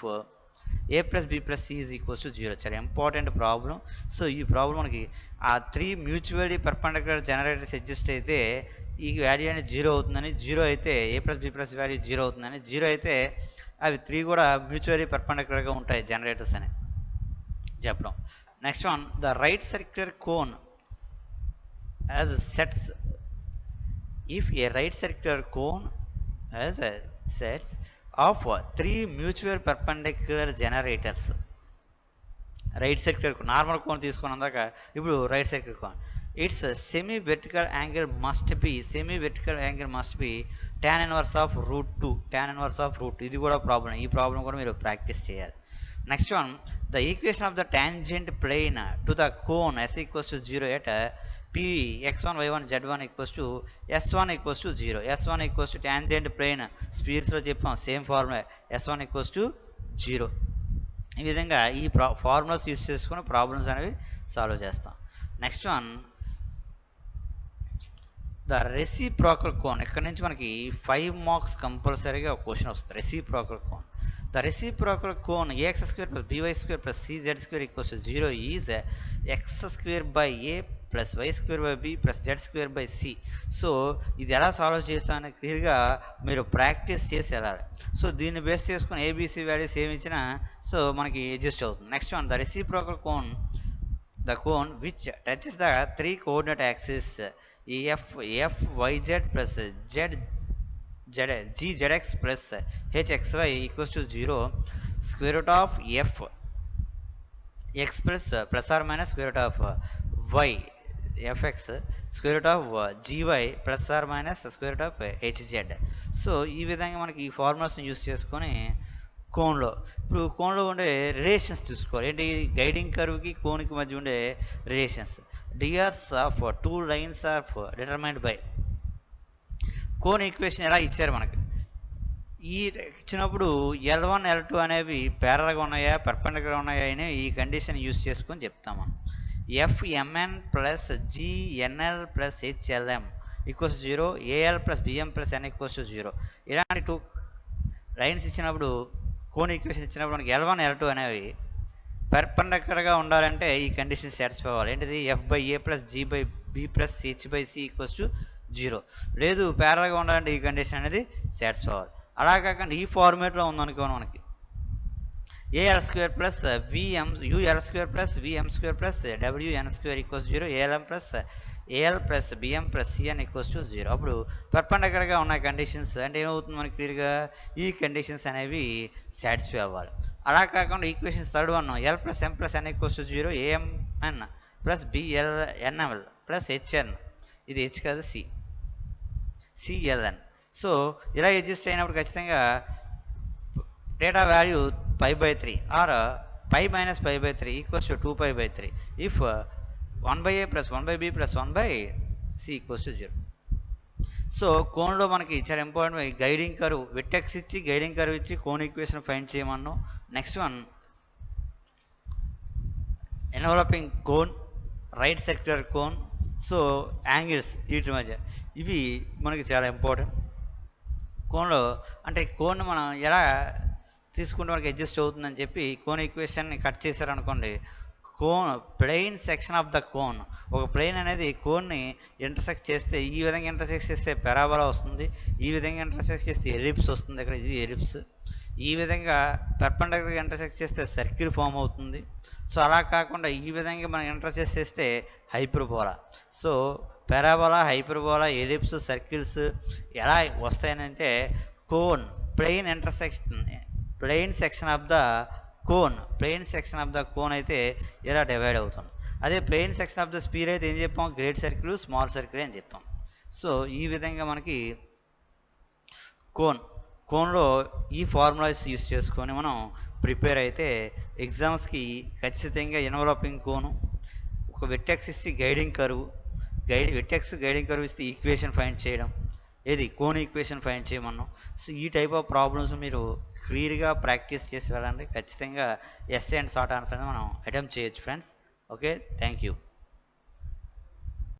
a plus b plus c is equals to 0. చాలా important problem. So ఈ problem మనకి ఆ 3 mutually perpendicular generators adjust అయితే ఈ value అనేది 0 అవుతుందని, 0 అయితే a plus b plus value 0 అవుతుందని, 0 అయితే అవి 3 కూడా మ్యూచువల్లీ పర్పెండిక్యులర్గా ఉంటాయి జనరేటర్స్ అని చెప్పడం. Next one, the right circular cone as sets. If a right circular cone has a sets of 3 mutual perpendicular generators, right circular cone, normal cone తీసుకున్నాం దాకా, ఇప్పుడు right circular cone, it's semi vertical angle must be tan inverse of root 2. ఇది కూడా problem. ఈ problem కూడా మీరు practice చేయాలి. Next one, the equation of the tangent plane to the cone s equals to 0 at p x1 y1 z1 equals to s1 equals to 0. s1 equals to tangent plane స్పీడ్స్లో చెప్పాం, same formula, s1 equals to 0. ఈ విధంగా ఈ formulas use చేసుకుని problems అనేవి solve చేస్తాం. Next one, the reciprocal cone. ఇక్కడ నుంచి మనకి 5 మార్క్స్ కంపల్సరీగా ఒక క్వశ్చన్ వస్తుంది. Reciprocal cone. The reciprocal cone ax square plus by square plus cz square equals to 0 is x square by a plus y square by b plus z square by c. So ఇది ఎలా solve చేస్తామని క్లియర్గా మీరు practice చేసి వెళ్ళాలి. So దీన్ని base చేసుకుని ABC values ఏమి ఇచ్చినా సో మనకి అడ్జస్ట్ అవుతుంది. Next one, the reciprocal cone, the cone which touches the 3 coordinate axis f yz plus gzx plus hxy equals to 0, square root of f x plus or minus square root of y fx, square root of gy plus or minus square root of hz. So ఈ విధంగా మనకి ఈ ఫార్ములాస్ని use చేసుకొని కోన్లో, ఇప్పుడు కోన్లో ఉండే relations చూసుకోవాలి. ఏంటి? Guiding కర్వ్కి కోన్కి మధ్య ఉండే relations. DRs of 2 lines of determined by cone equation ఎలా ఇచ్చారు మనకి. ఈ ఇచ్చినప్పుడు L1 L2 అనేవి ప్యారల్గా ఉన్నాయా పర్పెండిక్యులర్ ఉన్నాయా అని ఈ కండిషన్ యూస్ చేసుకొని చెప్తాం మనం. FMN plus GNL plus HLM equals 0, AL plus BM plus N equals 0. ఇలాంటి 2 లైన్స్ ఇచ్చినప్పుడు కోన్ ఈక్వేషన్ ఇచ్చినప్పుడు మనకి L1 L2 అనేవి పెర్పెండిక్యులర్గా ఉండాలంటే ఈ కండిషన్ సాటిస్ఫై అవ్వాలి. ఏంటిది? F/A + G/B + H/C = 0. లేదు ప్యారల్గా ఉండాలంటే ఈ కండిషన్ అనేది సాటిస్ఫై అవ్వాలి. అలా కాకుండా ఈ ఫార్మేట్లో ఉందనుకోండి మనకి AL² + UL² + VM² + WN² = 0, ALM + AL + BM + CN = 0. అప్పుడు పెర్పెండిక్యులర్గా ఉన్న కండిషన్స్ అంటే ఏమవుతుంది మనకి క్లియర్గా ఈ కండిషన్స్ అనేవి సాటిస్ఫై అవ్వాలి. అలా కాకుండా equations third one L + M + N = 0, AMN + BNL + HN, ఇది H కాదు CLN. సో ఇలా అడ్జస్ట్ అయినప్పుడు ఖచ్చితంగా data value π/3 or π - π/3 = 2π/3 if 1/A + 1/B + 1/C = 0. So కోన్లో మనకి చాలా ఇంపార్టెంట్ గైడింగ్ కర్వ్, విట్టెక్స్ ఇచ్చి గైడింగ్ కర్వ్ ఇచ్చి కోన్ ఈక్వేషన్ ఫైండ్ చేయమన్నాం. Next one enveloping cone, right circular cone, so angles వీటి మధ్య ఇవి మనకి చాలా ఇంపార్టెంట్. కోన్లో అంటే కోన్ మనం ఎలా తీసుకుంటే మనకి అడ్జస్ట్ అవుతుందని చెప్పి కోన్ ఈక్వేషన్ని కట్ చేశారనుకోండి, cone plane section of the cone, ఒక ప్లెయిన్ అనేది కోన్ని ఇంటర్సెక్ట్ చేస్తే ఈ విధంగా ఇంటర్సెక్ట్ చేస్తే పెరాబోలా వస్తుంది, ఈ విధంగా ఇంటర్సెక్ట్ చేస్తే ఎలిప్స్ వస్తుంది. ఇక్కడ ఇది ఎలిప్స్. ఈ విధంగా పెర్పెండిక్యులర్గా ఇంటర్సెక్ట్ చేస్తే సర్కిల్ ఫామ్ అవుతుంది. సో అలా కాకుండా ఈ విధంగా మనం ఇంటర్సెక్ట్ చేస్తే hyperbola. So parabola, hyperbola, ellipse, circles ఎలా వస్తాయనంటే cone plane section of the cone అయితే ఇలా డివైడ్ అవుతుంది. అదే plane section of the sphere అయితే ఏం చెప్పాం? గ్రేట్ సర్కిల్, స్మాల్ సర్కిల్ అని చెప్పాం. సో ఈ విధంగా మనకి కోన్లో ఈ ఫార్ములాస్ యూస్ చేసుకొని మనం ప్రిపేర్ అయితే ఎగ్జామ్స్కి ఖచ్చితంగా ఎన్వలపింగ్ కోను, ఒక విట్టెక్స్ ఇచ్చి గైడింగ్ కర్వ్, గైడింగ్ కర్వ్ ఇస్తే ఈక్వేషన్ ఫైండ్ చేయడం, ఏది కోన్ ఈక్వేషన్ ఫైండ్ చేయమన్నాం. సో ఈ టైప్ ఆఫ్ ప్రాబ్లమ్స్ మీరు క్లియర్గా ప్రాక్టీస్ చేసి వెళ్ళండి. ఖచ్చితంగా ఎస్ఏ అండ్ షార్ట్ ఆన్సర్ మనం అటెంప్ట్ చేయొచ్చు ఫ్రెండ్స్. Okay, thank you.